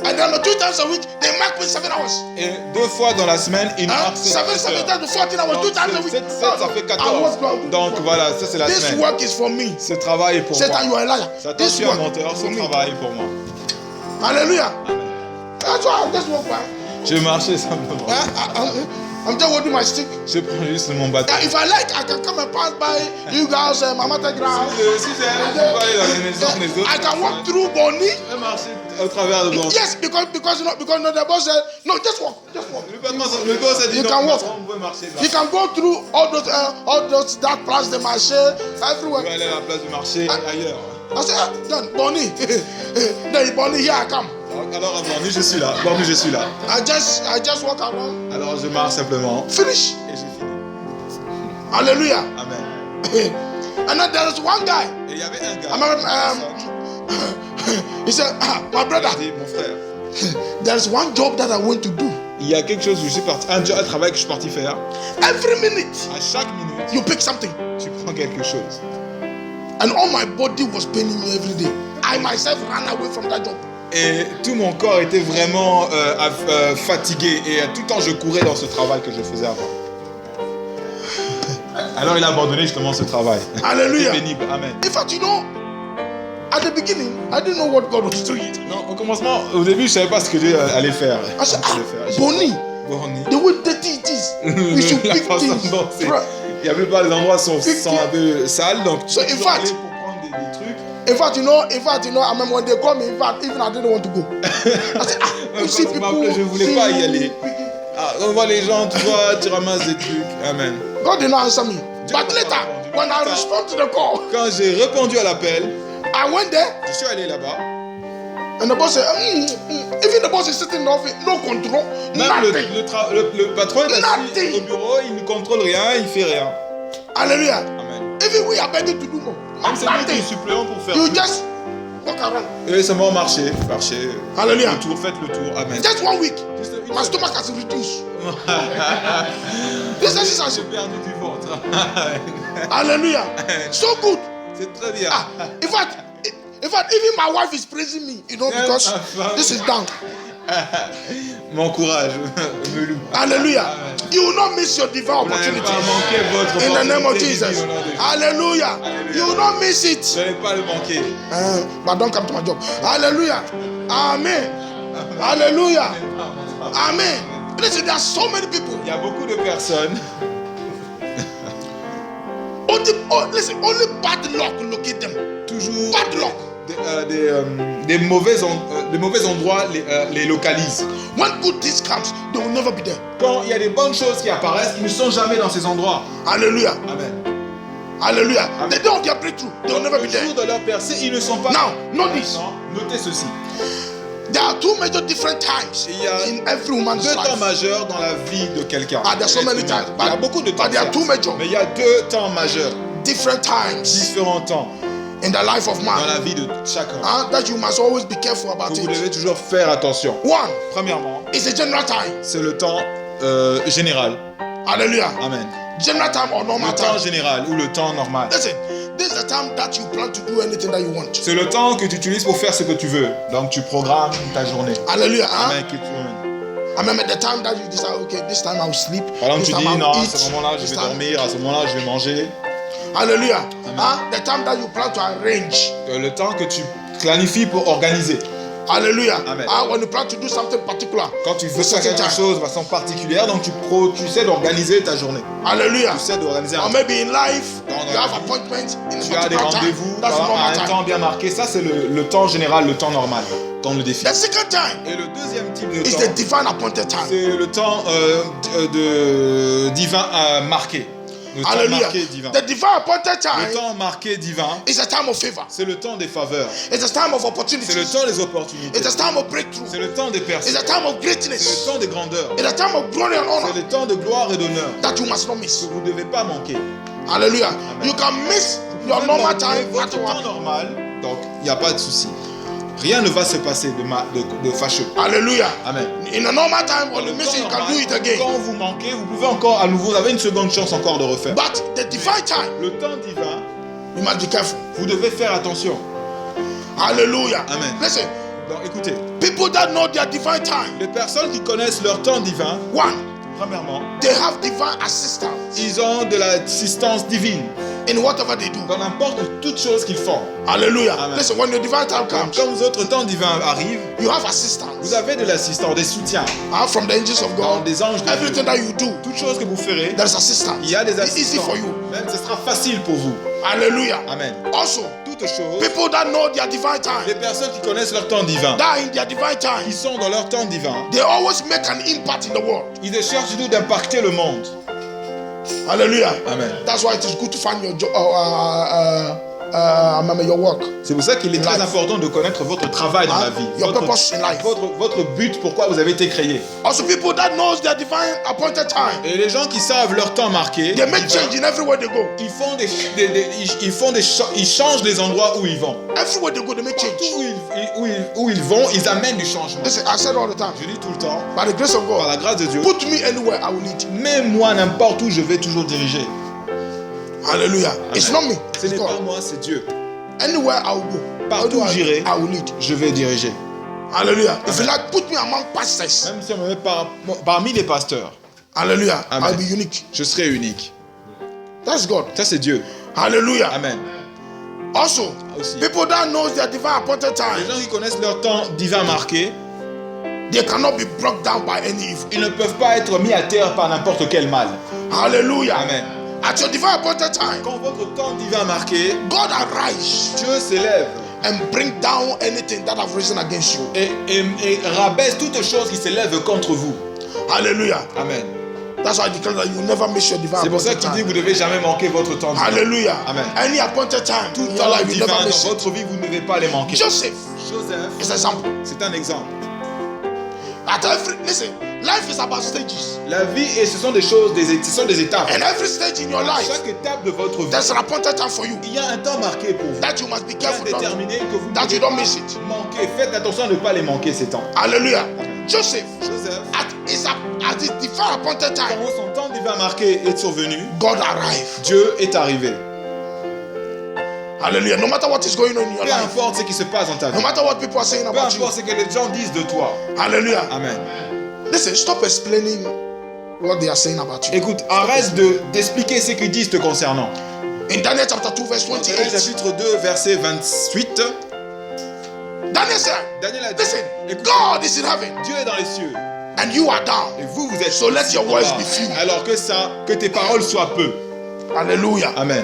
And then 2 times a week, they mark me 7 hours. Et 2 fois dans la semaine, il marque 7 7 heures. times 14 hours, Donc, 2 times a week. 7, ça fait 14. Donc voilà, ça c'est la This semaine. work is for me. Ce travail est pour Satan, you moi. are a liar. Satan, This tu es un work menteur, is ce for me. travail est pour moi. Hallelujah. Amen. That's why I just walk by. Je marchais simplement. I I'm just holding my stick. Je prends juste mon bâton. If I like, I can come and pass by you guys, Mama Tegra. Si j'ai je peux aller dans les maisons des autres. I can walk through Bonnie. Je peux marcher au travers de Bonnie. Yes, because the boss said, no, just walk. Le boss a dit You non, can walk. on peut marcher là. You can go through all those that place de marché everywhere. On peut aller à la place du marché ailleurs. I said, then Bonnie, then Bonnie, here I come. Alors à Bonnie, je suis là. Bonnie, je suis là. I just walk around. Alors je marche simplement. Finish. Et j'ai fini. Hallelujah. Amen. And then there is one guy. Et il y avait un gars. He said, my brother, Il dit, mon frère, there is one job that I want to do. il y a quelque chose, je suis parti, un travail que je suis parti faire. Every minute, À chaque minute, you pick something. tu prends quelque chose. And all my body was paining me every day. I myself ran away from that job. Et tout mon corps était vraiment fatigué. Et tout le temps, je courais dans ce travail que je faisais avant. Alors il a abandonné justement ce travail. Hallelujah. C'était pénible. Amen. In fact, you know, at the beginning, I didn't know what God was doing. Non, au commencement, au début, je savais pas ce que Dieu allait faire. I said, Allait faire. Bonnie, Bonnie. the way dirty it is, we should La pick façon things. dont c'est. Il y a plus pas les endroits sont un peu sales, donc tu So, peux in toujours fact- aller pour prendre des trucs. In fact, I remember when they called me, in fact, even I didn't want to go. I said, you see Quand tu people. m'appelais, je voulais pas y aller. picking. Ah, on voit les gens, tu vois, tu ramasses des trucs. Amen. God did not answer me. But later, when I respond to the call, Quand j'ai répondu à l'appel, I went there je suis allé là-bas. and the boss said, even the boss is sitting in the office, no control, Même nothing. le patron est assis Nothing. au bureau, il ne contrôle rien, il fait rien. Hallelujah. Amen. Even we are begging to do more. Même c'est nous qui Nothing. suppléons pour faire You plus. just walk around. Et seulement marcher. Hallelujah. Le tour, faites le tour. Amen. Just 1 week, Juste une my semaine. stomach has reduced. This exercise. J'ai perdu du ventre. Hallelujah. So good. C'est très bien. In fact, even my wife is praising me, because this is down. Mon courage me loue. Hallelujah. You will not miss your divine Vous n'allez opportunity. pas manquer votre In the name of opportunité Jesus. divine au nom de Jésus. Hallelujah. You will not miss Vous it. n'allez pas le manquer. But don't come to my job. Hallelujah. Amen. Hallelujah. Amen. Listen, there are so many people. Il y a beaucoup de personnes. Only bad luck locate them. Toujours Bad luck. des mauvais endroits les localisent. When good things comes, they will never be there. Quand il y a des bonnes choses qui apparaissent, ils ne sont jamais dans ces endroits. Hallelujah. Amen. Hallelujah. Amen. The day of their breakthrough, they will never be Le there. jour de leur percée, ils ne sont pas. Now, know this. Maintenant, notez ceci. There are two major different times Il y a in every woman's deux temps life. majeurs dans la vie de quelqu'un. There are so many times. Il y a beaucoup de temps. But there are two major, Mais il y a deux temps majeurs, different times différents temps in the life of dans man. la vie de chacun. That you must always be careful about Que vous it. devez toujours faire attention. One Premièrement, is the general time. c'est le temps général. Hallelujah. Amen. General time or normal Le temps time. général ou le temps normal. Listen, this is the time that you plan to do anything that you want. C'est le temps que tu utilises pour faire ce que tu veux. Donc tu programmes ta journée. Hallelujah. Amen. I remember the time that you decide, okay, this time I will sleep. Par exemple, This tu time dis I will non, à eat, ce moment-là, je this vais time- dormir, à ce moment-là, je vais manger. Hallelujah. The time that you plan to arrange. Le temps que tu planifies pour organiser. Hallelujah. Amen. When you plan to do something particular. Quand tu veux The faire second quelque time. chose de façon particulière, donc tu sais d'organiser ta journée. Hallelujah. Tu sais d'organiser un Or maybe in life, Dans you la have vie, appointments in Tu a as des particular time. rendez-vous That's à normal un time. temps bien marqué. Ça, c'est le temps général, le temps normal, temps de défi. The second time Et le deuxième type de is temps, the divine appointed time. c'est le temps divin marqué. Le temps Hallelujah. marqué divin. The divine appointed Le time temps marqué divin, is a time of favor. c'est le temps des faveurs. It's a time of C'est le opportunities. temps des opportunités. It's a time of breakthrough. C'est le temps des It's personnes. a time of C'est le greatness. temps des grandeurs. It's a time of glory and honor C'est le temps de gloire et d'honneur that you must not miss. que vous ne devez pas manquer. Hallelujah. You can miss your Vous normal manquez time votre at temps work. normal, donc il n'y a pas de souci. Rien ne va se passer de fâcheux. Hallelujah. Amen. In a normal time, when Le you miss temps it, you can normal, do it again. quand vous manquez, vous pouvez encore à nouveau, vous avez une seconde chance encore de refaire. But the divine time, Le temps divin, you must be careful. vous devez faire attention. Hallelujah. Amen. Listen, Donc écoutez, people that know their divine time, les personnes qui connaissent leur temps divin, one, premièrement, they have divine assistance. ils ont de l'assistance divine. in whatever they do. dans n'importe toute chose qu'ils font. Hallelujah. Amen. Listen, when your divine time Donc, comes, quand votre temps divin arrive, you have assistance vous avez de l'assistance, des soutiens, from the angels of dans God. des anges de Everything Dieu. that you do, Toute chose que vous ferez, there is assistance. il y a des It's easy assistants. for you. Même ce sera facile pour vous. Hallelujah. Amen. Also, Toute chose, people that know their divine les time, personnes qui connaissent leur temps divin, that are in their divine time, qui sont dans leur temps divin, they always make an impact in the world. ils cherchent toujours d'impacter le monde. Hallelujah. Amen. That's why it is good to find your job, your work. C'est pour ça qu'il est très Life. important de connaître votre travail dans la vie, Your purpose in life. votre but, pourquoi vous avez été créé. Also, people that knows their divine appointed time, Et les gens qui savent leur temps marqué, they make change in everywhere they go. ils changent les endroits où ils vont. Everywhere they go, they make change. Où ils vont, ils amènent du changement. Listen, I said all the time, Je dis tout le temps, by the grace of par la God, grâce de Dieu, put me anywhere, I will lead. même moi, n'importe où je vais toujours diriger. Hallelujah. It's not me. Ce It's n'est pas God. moi, c'est Dieu. Anywhere I will go, Partout où j'irai, I will lead. je vais diriger. Hallelujah. If you like, put me among pastors. Même si on me met parmi les pasteurs, Hallelujah. Amen. I'll be unique. je serai unique. That's God. Ça, c'est Dieu. Hallelujah. Amen. Also, Aussi. people that knows their divine appointed Les time, gens qui connaissent leur temps divin marqué, they cannot be brought down by any evil. ils ne peuvent pas être mis à terre par n'importe quel mal. Hallelujah. Amen. At your divine appointed time, Quand votre temps divin marqué, God arise Dieu s'élève and bring down anything that have risen against you. et rabaisse toutes choses qui s'élèvent contre vous. Hallelujah. Amen. That's why I declare that you never miss your divine C'est pour ça appointed qu'il dit que time. vous ne devez jamais manquer votre temps divin. Hallelujah. Amen. Any appointed time Tout in your temps life, you divin never miss dans it. votre vie, vous ne devez pas les manquer. Joseph Joseph, is an example. c'est un exemple. Listen, life is about stages. La vie, et ce sont des choses, ce sont des étapes. And every stage in your life, Chaque étape de votre vie, there's an appointed time for you il y a un temps marqué pour vous. that you must be Bien careful not déterminé que vous ne that devez you don't pas miss it. manquer. Faites attention à ne pas les manquer ces temps. Hallelujah. Joseph, Joseph, at his divine appointed time, quand son temps divin marqué est survenu, God arrived. Dieu est arrivé. Hallelujah. No matter what is going on in your Peu life, importe ce qui se passe dans ta no vie, matter what people are saying peu about you, importe ce que les gens disent de toi. hallelujah. Amen. Listen, stop explaining what they are saying about you. Écoute, arrête d'expliquer ce qu'ils disent te concernant. In Daniel chapter 2, verse Daniel 28, chapitre 2, verset 28, Daniel said, Daniel a dit, listen, écoute, God is in heaven Dieu est dans les cieux and you are down. et vous êtes So let ici your en words bas. be few. Alors que tes paroles soient peu. Hallelujah. Amen.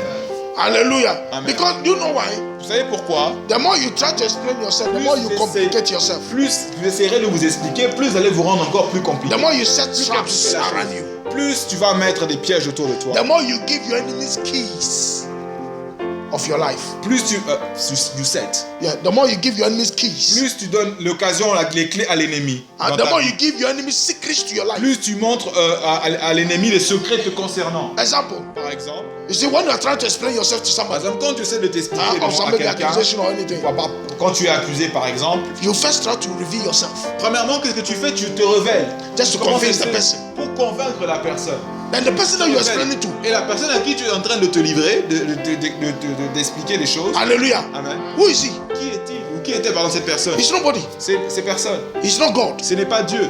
Hallelujah. Amen. Because you know why? Vous savez pourquoi? The more you try to explain yourself, the more you complicate yourself. Plus vous essayerez de vous expliquer, plus vous allez vous rendre encore plus compliqué. The more you set Plus traps compliqué la around chose. you, Plus tu vas mettre des pièges autour de toi. the more you give your enemies keys of your life. Plus you set. Yeah, the more you give your enemies keys. Plus tu donnes l'occasion, les clés à l'ennemi. And dans the ta more vie. you give your enemies secrets to your life. Plus tu montres à l'ennemi les secrets te concernant. Example, Par exemple, you see, when you are trying to explain yourself to par somebody, exemple, quand tu essaies de t'expliquer of devant à somebody quelqu'un, accusation or anything, quand tu es accusé par exemple, you first try to reveal yourself premièrement, qu'est-ce que tu fais? Tu te révèles. just to Tu commences convince à the essayer person. pour convaincre la personne. Then the person that you are explaining to, Et la personne à qui tu es en train de te livrer, d'expliquer les choses. hallelujah, Amen. who is he? Qui est-il ou qui était pardon, cette personne? He's nobody. Ces personnes. He's not God. Ce n'est pas Dieu.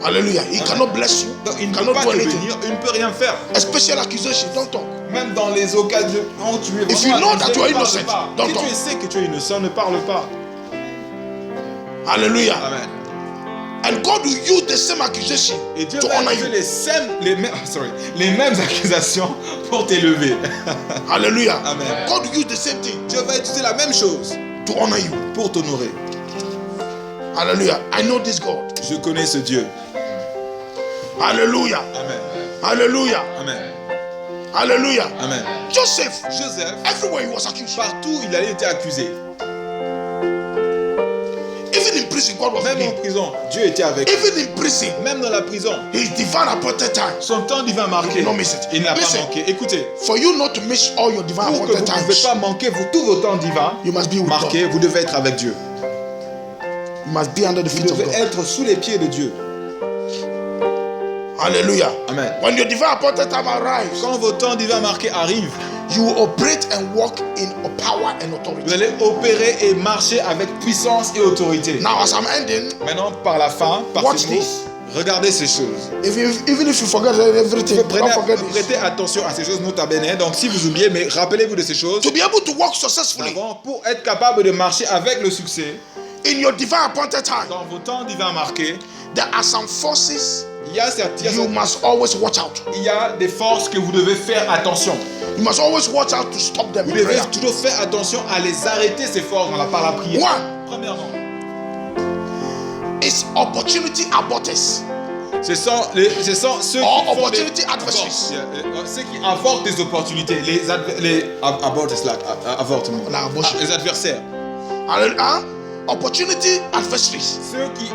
Hallelujah. He cannot bless you. Donc, il He ne peut cannot pas do te anything. bénir, il ne peut rien faire. A special accusation, don't talk. Même dans les occasions où tu es If you vraiment know that accusé, you are ne parle innocent, pas. don't Si talk. tu sais que tu es innocent, ne parle pas. Hallelujah. Amen. And God will use the same accusation Et Dieu to va honor utiliser you. les mêmes accusations pour t'élever. Hallelujah. Amen. God will use the same thing Dieu va utiliser la même chose to honor you. pour t'honorer. Hallelujah. I know this God. Je connais ce Dieu. Hallelujah. Amen. Hallelujah. Amen. Hallelujah. Amen. Joseph, Joseph, everywhere he was accused. partout il a été accusé. Even in prison, God was with Même en him. prison, Dieu était avec lui. Even in prison, Même dans la prison, his divine appointed time. son temps divin marqué, No miss it. il n'a pas Listen. manqué. Écoutez, For you not to miss all your divine pour que vous appointed ne pouvez times, pas manquer tous vos temps divins you must be with marqués, God. vous devez être avec Dieu. You must be under the Vous feet of devez God. être sous les pieds de Dieu. Hallelujah. Amen. When your divine appointed time arrives, Quand vos temps divins marqués arrivent, you will operate and walk in power and vous authority. allez opérer et marcher avec puissance et autorité. Now, as I'm ending, Maintenant, par la fin, par watch ces mots, this. Regardez ces choses. Even if you forget everything, don't forget this. Prêtez attention à ces choses, nota bene. Donc si vous oubliez, mais rappelez-vous de ces choses. To be able to walk successfully Pour être capable de marcher avec le succès, in your divine appointed time, dans vos temps divins marqués, there are some forces il y a you must always watch out. des forces que vous devez faire attention. You must always watch out to stop them Vous in devez prayer. toujours faire attention à les arrêter, ces forces, par la prière. One, Premièrement, it's opportunity aborters. ce sont ceux Or qui font opportunity adversaries. ceux qui avortent des opportunités, les adversaires. Hallelujah. Opportunity adversaries. Ceux qui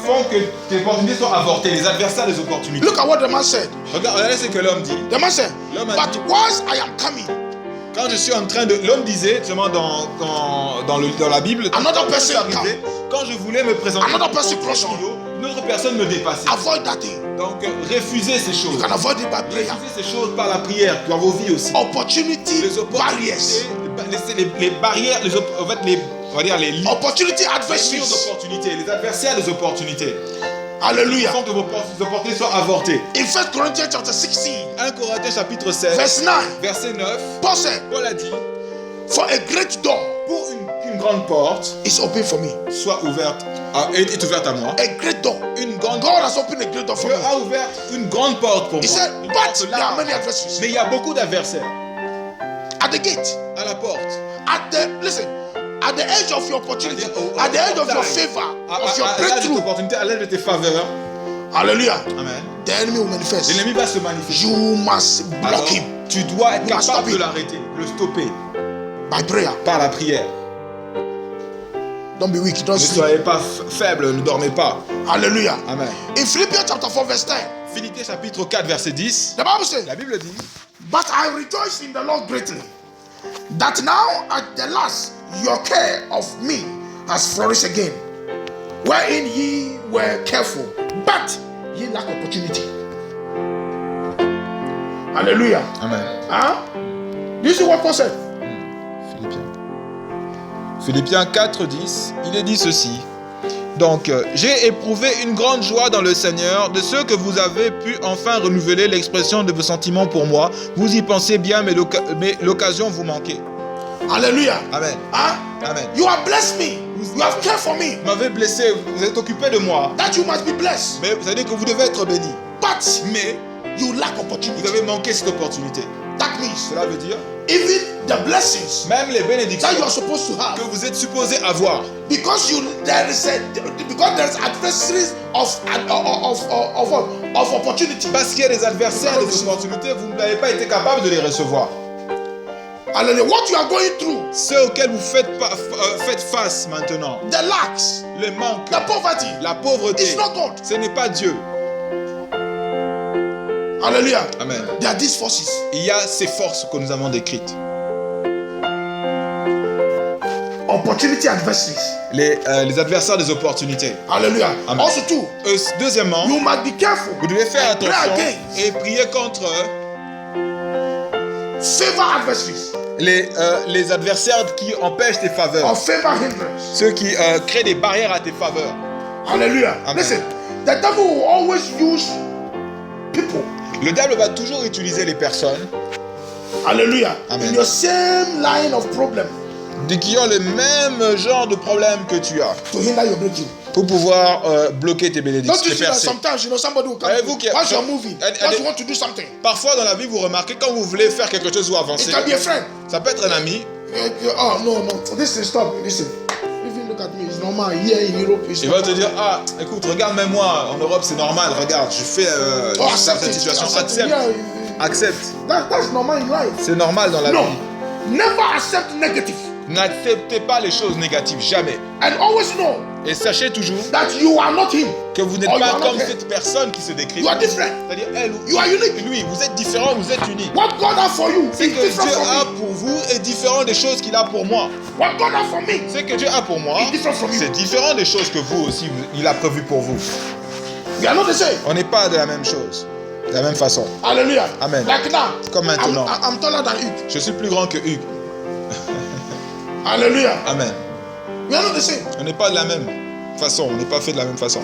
font que tes opportunités soient avortées, les adversaires des opportunités. Look at what the man said. Regardez ce que l'homme dit. The man said, L'homme a but dit, once I am coming, quand je suis en train de... L'homme disait, justement dans la Bible, Another person quand je voulais me présenter, Another person crossed me. une autre personne me dépassait. avoid that thing. Donc, refusez ces You choses. can avoid it by prayer. Refusez ces choses par la prière, dans vos vies aussi. Opportunity Les barriers. opportunités, les barrières, en fait, on va dire les limites. Opportunity Les adversaries. opportunités, les adversaires des opportunités. Ils Hallelujah. font que vos opportunités soient avortées. In 1 Corinthians chapter 16, 1 Corinthiens chapitre 16, verse 9, verset 9, Paul said, Paul a dit, for a great door pour qu'une grande porte is open for me. soit ouverte, est ouverte à moi. A great door. Une grande God has opened a great door for Dieu me. a ouvert une grande porte pour He moi. said, Une but porte there are large. many adversaries. Mais il y a beaucoup d'adversaires At the gate, à la porte. at the edge of your opportunity, at the edge of your favor, of your À l'âge de breakthrough. tes opportunités, à l'âge de tes faveurs. Hallelujah. Amen. The enemy will manifest. L'ennemi va se manifester. You must block Alors, him tu dois être You must capable stop de it. l'arrêter, de le stopper by prayer. par la prière. Don't be weak. Don't Ne sleep. soyez pas faibles, ne dormez pas. Hallelujah. Amen. In Philippians chapter 4, verse 10, Philippiens chapitre 4, verset 10. the Bible says, La Bible dit, but I rejoice in the Lord greatly, that now at the last your care of me has flourished again, wherein ye were careful, but ye lack opportunity. Hallelujah. Amen. Huh? Do you see what Paul said? Philippiens 4, 10, il est dit ceci. Donc, j'ai éprouvé une grande joie dans le Seigneur de ce que vous avez pu enfin renouveler l'expression de vos sentiments pour moi. Vous y pensez bien, mais l'occasion vous manquait. Hallelujah. Amen. Huh? Amen. You have blessed me. You have cared for me. Vous m'avez blessé, vous êtes occupé de moi. That you must be blessed. Mais vous savez que vous devez être béni. But Mais you lack vous opportunity. avez manqué cette opportunité. That means Cela veut dire, even the blessings même les bénédictions that you are supposed to que have, vous êtes supposé avoir, because there is adversaries of opportunity. parce qu'il y a des adversaires, des opportunités, vous n'avez pas été capable de les recevoir. Hallelujah. What you are going through, Ceux auxquels vous faites face maintenant, the lacks, le manque, the poverty, la pauvreté, it's not God. ce n'est pas Dieu. Hallelujah. Amen. There are these forces. Il y a ces forces que nous avons décrites. Opportunity adversaries. Les adversaires des opportunités. Hallelujah. Amen. Also too, Deuxièmement, you must be careful. vous devez faire and pray attention against et prier contre favor adversaries les adversaires qui empêchent tes faveurs. or favor hindrance. Ceux qui créent des barrières à tes faveurs. Hallelujah. Amen. Listen, the devil will always use people. Le diable va toujours utiliser les personnes Hallelujah. Amen. In your same line of problem qui ont le même genre de problème que tu as to hinder your breakthrough. pour pouvoir bloquer tes Don't bénédictions, you tes see that percées. sometimes somebody will come Savez-vous to qu'il y you, a- once you're moving, and- once you want to do something, Parfois dans la vie, vous remarquez quand vous voulez faire quelque chose ou it avancer, can be a friend. ça peut être un ami. Oh no, this is stop. Listen, if you look at me, it's normal. Here in Europe, it's Il va normal. te dire, ah, écoute, regarde même moi, en Europe c'est normal, regarde, je fais Oh, accept cette it. situation, Accept it. accepte, Yeah, accepte, that's normal in life. c'est normal dans la No, vie. never accept negative, N'acceptez pas les choses négatives, jamais. and always know Et sachez toujours that you are not him. que vous n'êtes Oh, you pas are not comme her. cette personne qui se décrit. You are different. C'est-à-dire elle ou You are unique. lui, vous êtes différents, vous êtes unis. What God has for you Ce is que different Dieu from a me. pour vous est différent des choses qu'il a pour moi. What God has for me Ce que Dieu a pour moi, is different from you. c'est différent des choses que vous aussi, il a prévu pour vous. We are not the same. On n'est pas de la même chose, de la même façon. Hallelujah. Amen. Like now, Comme maintenant. I'm taller than Hugues. Je suis plus grand que Hugues. Hallelujah. Amen. We are not the same. On n'est pas de la même façon, on n'est pas fait de la même façon.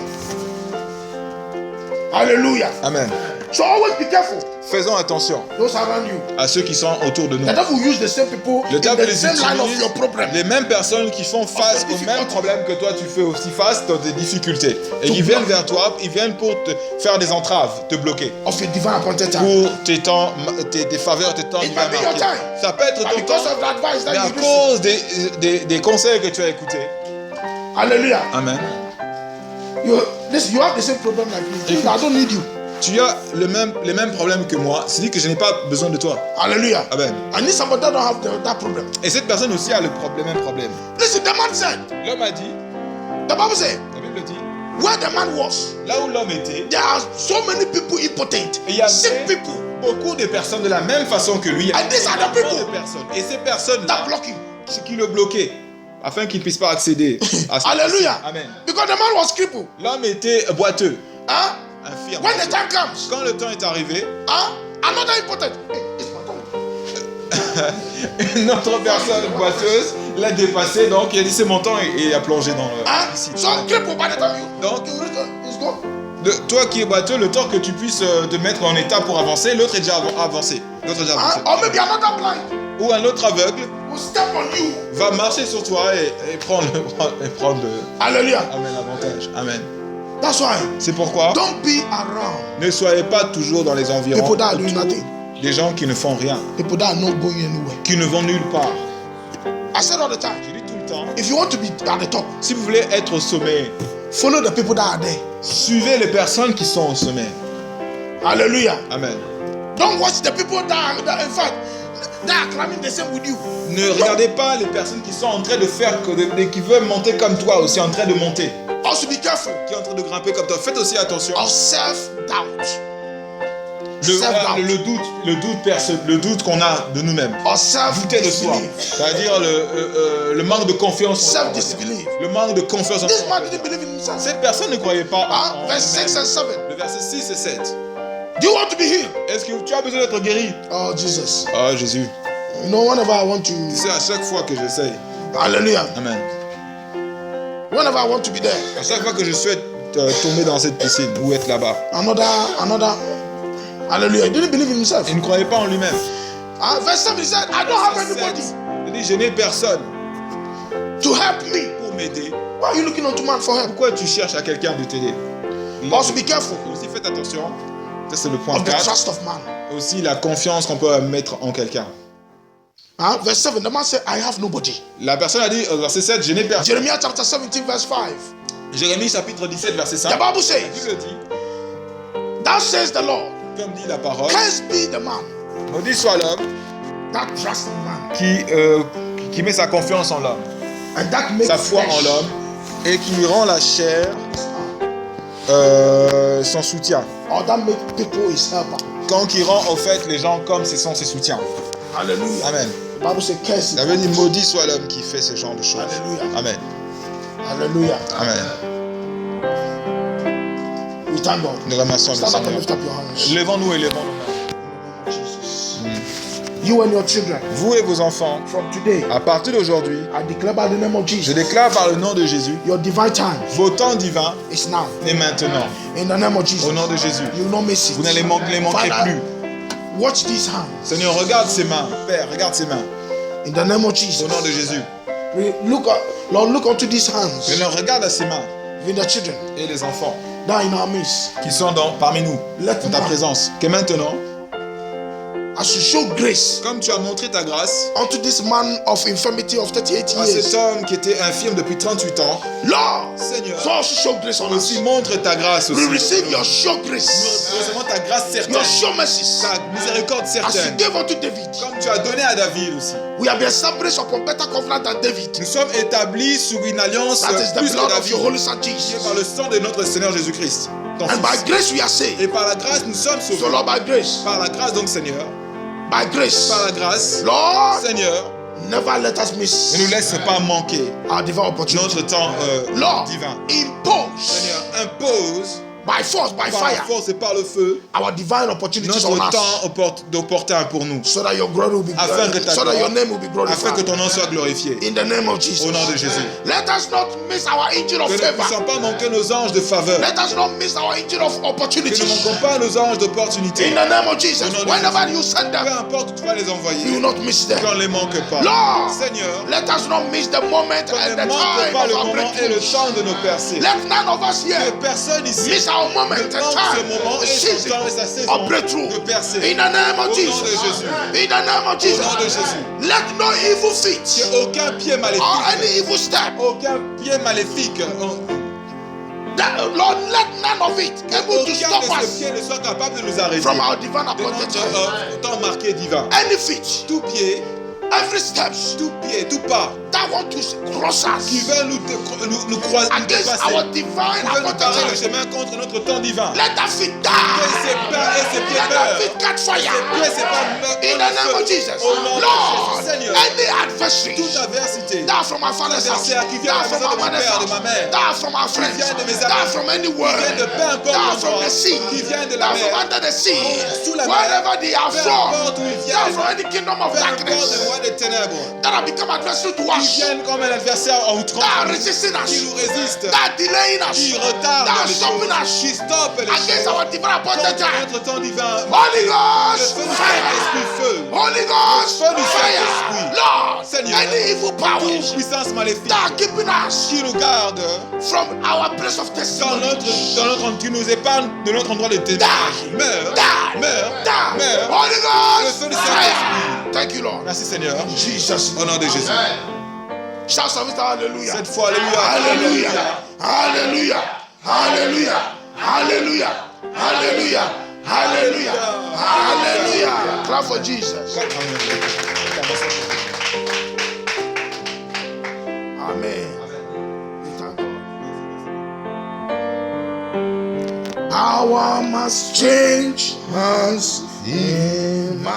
Hallelujah. Amen. So always be careful. Faisons attention Those around you. à ceux qui sont autour de nous. The devil use the same people Le in diable the les same line of utilise, your problem. les mêmes personnes qui font face aux mêmes problèmes que toi, tu fais aussi face dans des difficultés. Et ils viennent vers toi, ils viennent pour te faire des entraves, te bloquer. Of a divine appointed time. Pour tes temps, tes faveurs, tes temps It divins might be your marqués. time. Ça peut être But ton because temps, of the advice mais that à you listen. cause des conseils que tu as écoutés. Hallelujah. Amen. You have the same problem like me. I don't need you. Tu as les mêmes problèmes que moi, c'est-à-dire que je n'ai pas besoin de toi. Hallelujah. Amen. I need somebody that don't have that problem. Et cette personne aussi a le même problème. Listen, the man said, L'homme a dit, the Bible said, la Bible dit, where the man was, là où l'homme était, there are so many people impotent, il y avait sick people beaucoup de personnes de la même façon que lui. And these are the Énormément people de personnes. Et ces personnes that block him. qui le bloquaient, afin qu'il ne puisse pas accéder à ce Hallelujah. Amen. Because the man was crippled. L'homme était boiteux, Huh? infirme. When the time comes, Quand le temps est arrivé, another impotent. Hey, it's my time. une autre personne boiteuse l'a dépassé, donc il a dit c'est mon temps et a plongé dans le ici. So crippled by the time Donc, you return, it's gone. toi qui es boiteux, le temps que tu puisses te mettre en état pour avancer, l'autre est déjà avancé. L'autre est déjà avancé. Or maybe another blind Ou un autre aveugle will step on you. va marcher sur toi et prendre Hallelujah. Amen, l'avantage. Amen. That's why. C'est pourquoi Don't be around ne soyez pas toujours dans les environs people that are doing autour nothing. des gens qui ne font rien, People that are not going anywhere. qui ne vont nulle part. I said all the time. Je dis tout le temps, If you want to be at the top, si vous voulez être au sommet, follow the people that are there. suivez les personnes qui sont au sommet. Hallelujah. Amen. Don't watch the people that in fact, that are climbing the same with you. Ne regardez pas les personnes qui sont en train de faire, qui veulent monter comme toi aussi, en train de monter, Also be careful qui est en train de grimper comme toi. Faites aussi attention. of self-doubt. Le doute qu'on a de nous-mêmes. Or Douter de soi. self-disbelief. C'est-à-dire le manque de confiance en soi. Self-disbelief. Le manque de confiance en This soi. man didn't believe in himself. Cette personne ne croyait pas en Verse 6 elle-même. and 7. Le verset 6 et 7. Do you want to be healed? Est-ce que tu as besoin d'être guéri? Oh, Jesus. Oh Jésus. You know, whenever I want to. C'est à chaque fois que j'essaye. Hallelujah. Amen. Whenever I want to be there. À chaque fois que je souhaite tomber dans cette piscine ou être là-bas. Another. Hallelujah. He didn't believe in himself. Il ne croyait pas en lui-même. Verse 7 he said, I don't have Verset anybody 7, il dit, je n'ai personne to help me. pour m'aider. Why are you looking unto man for help? Pourquoi tu cherches à quelqu'un de t'aider? Also be careful Aussi faites attention. Ça c'est le point of the 4. trust of man. Aussi la confiance qu'on peut mettre en quelqu'un. Verse 7, the man said, I have nobody. La personne a dit, verset 7, je n'ai personne. Jeremiah chapter 17, verse 5. Jérémie chapitre 17 verset 5. The Bible La says, Bible dit, Thou says the Lord, comme dit la parole, cursed be the man maudit soit l'homme that trusts in man qui met sa confiance en l'homme, and that makes sa foi en flesh l'homme et qui rend la chair son soutien. or that makes people his helper. Quand il rend au fait les gens comme ce sont ses soutiens. Hallelujah. Amen. The Bible says, cursed. Ça veut dire maudit soit l'homme qui fait ce genre de choses. Hallelujah. Amen. Hallelujah. Amen. We thank God. Nous remercions le Stand up and Seigneur. lift up your hands. Levons-nous et levons nos mains. Jesus. You and your children, Vous et vos enfants, from today, à partir d'aujourd'hui, I declare by the name of je Jesus, déclare par le nom de Jésus, your divine time vos temps divins is now. est maintenant. In the name of Jesus, Au nom de Jésus. you will not miss it. Vous n'allez les manquer Father, plus. watch these hands. Seigneur, regarde ses mains. Père, regarde ses mains. In the name of Jesus. Au nom de Jésus. Lord, look unto these hands. Seigneur, regarde à ses mains With the children et les enfants that are in our midst. qui sont parmi nous, Let dans ta now, présence. Que maintenant, as you show grace comme tu as montré ta grâce unto this man of infirmity of 38 à cet years, homme qui était infirme depuis 38 ans, Lord, Seigneur, so also show grace on us. aussi montre ta grâce aussi. We Nous receive your sure grace, recevons ta grâce certaine, your sure mercies, ta miséricorde as you certaine, gave unto David. comme tu as donné à David aussi. We have been established upon better covenant than David. Nous sommes établis sur une alliance That is the plus que blood of your David, holy son qui est Jesus. par le sang de notre Seigneur Jésus-Christ, ton And by Fils. grace we are saved. Et par la grâce, nous sommes So sauvés. Lord, by grace, Par la grâce donc, Seigneur, by grace, par la grâce, Lord, Seigneur, never let us ne miss nous laisse pas manquer our divine opportunity. notre temps Lord, divin. impose Seigneur, impose by force, by par la fire, force et par le feu, our divine opportunities notre on us, temps opportun pour nous, so that your glory will be afin que, so that your name will be afin que glorified. ton nom soit glorifié. In the name of Jesus. Au nom de Jésus. Let us not miss our angel of Que nous ne favor. puissions pas manquer nos anges de faveur. Let us not miss our angel of Que nous ne opportunities. manquons pas nos anges d'opportunité. In the name of Jesus. Au nom de Whenever Jésus. you send Peu them, importe où tu vas les you will envoyer, not miss them. qu'on ne les manque pas. Lord, Seigneur, let us not miss the moment qu'on and ne the manque time pas of le our moment et le breakthrough. temps de nos percées. Let none of us Que here personne ici miss our moment ne and manque time, ce moment the et son season temps et sa saison of breakthrough. de percée. In the name Au of nom Jesus. de Jésus. In the name of Jesus. Au nom de Jésus. Let no evil feet Aucun pied or maléfique, any evil step, aucun pied maléfique, Lord, let none of it able to aucun stop de ces us pieds ne soit capable de nous arrêter from our divine de appointed time. notre temps marqué divin. Any feet, Tout pied, every steps tout pied, tout pas that want to cross qui us veut nous croiser, nous against dépasser, our divine qui veut nous appointed barrer le time, chemin contre notre temps divin. let that feet Que die. ces pieds Let that meurent. feet catch Ces fire. pieds, c'est pas meurent In the dans le name feu. of Jesus. Au nom de Lord, Jésus, Seigneur, any adversary toute adversité, that from my father's house, adversaire qui vient that de la from maison my de mon mother's père, de house, ma mère, that from our friends, vient de mes that amis, from qui anywhere, vient de peu importe that from l'endroit, the sea, qui vient de la that from mer, under the sea, sous la mer, wherever they are peu from, importe où ils that viennent, from any kingdom of peu importe le darkness, roi des ténèbres, that have become adversary to qui us, viennent comme un adversaire en that outrance, are resisting qui us, nous résistent, that are delaying us, qui retardent that are les stopping choses, us qui stoppent les against choses our divine appointed contre time. notre temps divin. Holy Le Ghost, feu du fire! Saint-Esprit, feu. Holy Ghost, Le feu du fire! Saint-Esprit. Lord, Seigneur, any evil toute powers puissance maléfique that are keeping us qui nous garde from our place of dans testimony, qui nous épargne de notre endroit de témoignage. Meurs, die, meurs, die. meurs. Holy Le Ghost, feu du fire! Saint-Esprit. Thank you, Lord. Merci Seigneur. Jesus. Au nom de Jésus. Shout some hallelujah. Cette fois, alléluia. Hallelujah. Hallelujah. Hallelujah. Hallelujah. Hallelujah. Hallelujah. Hallelujah. Clap for Jesus. Amen. We thank God. Power must change hands in my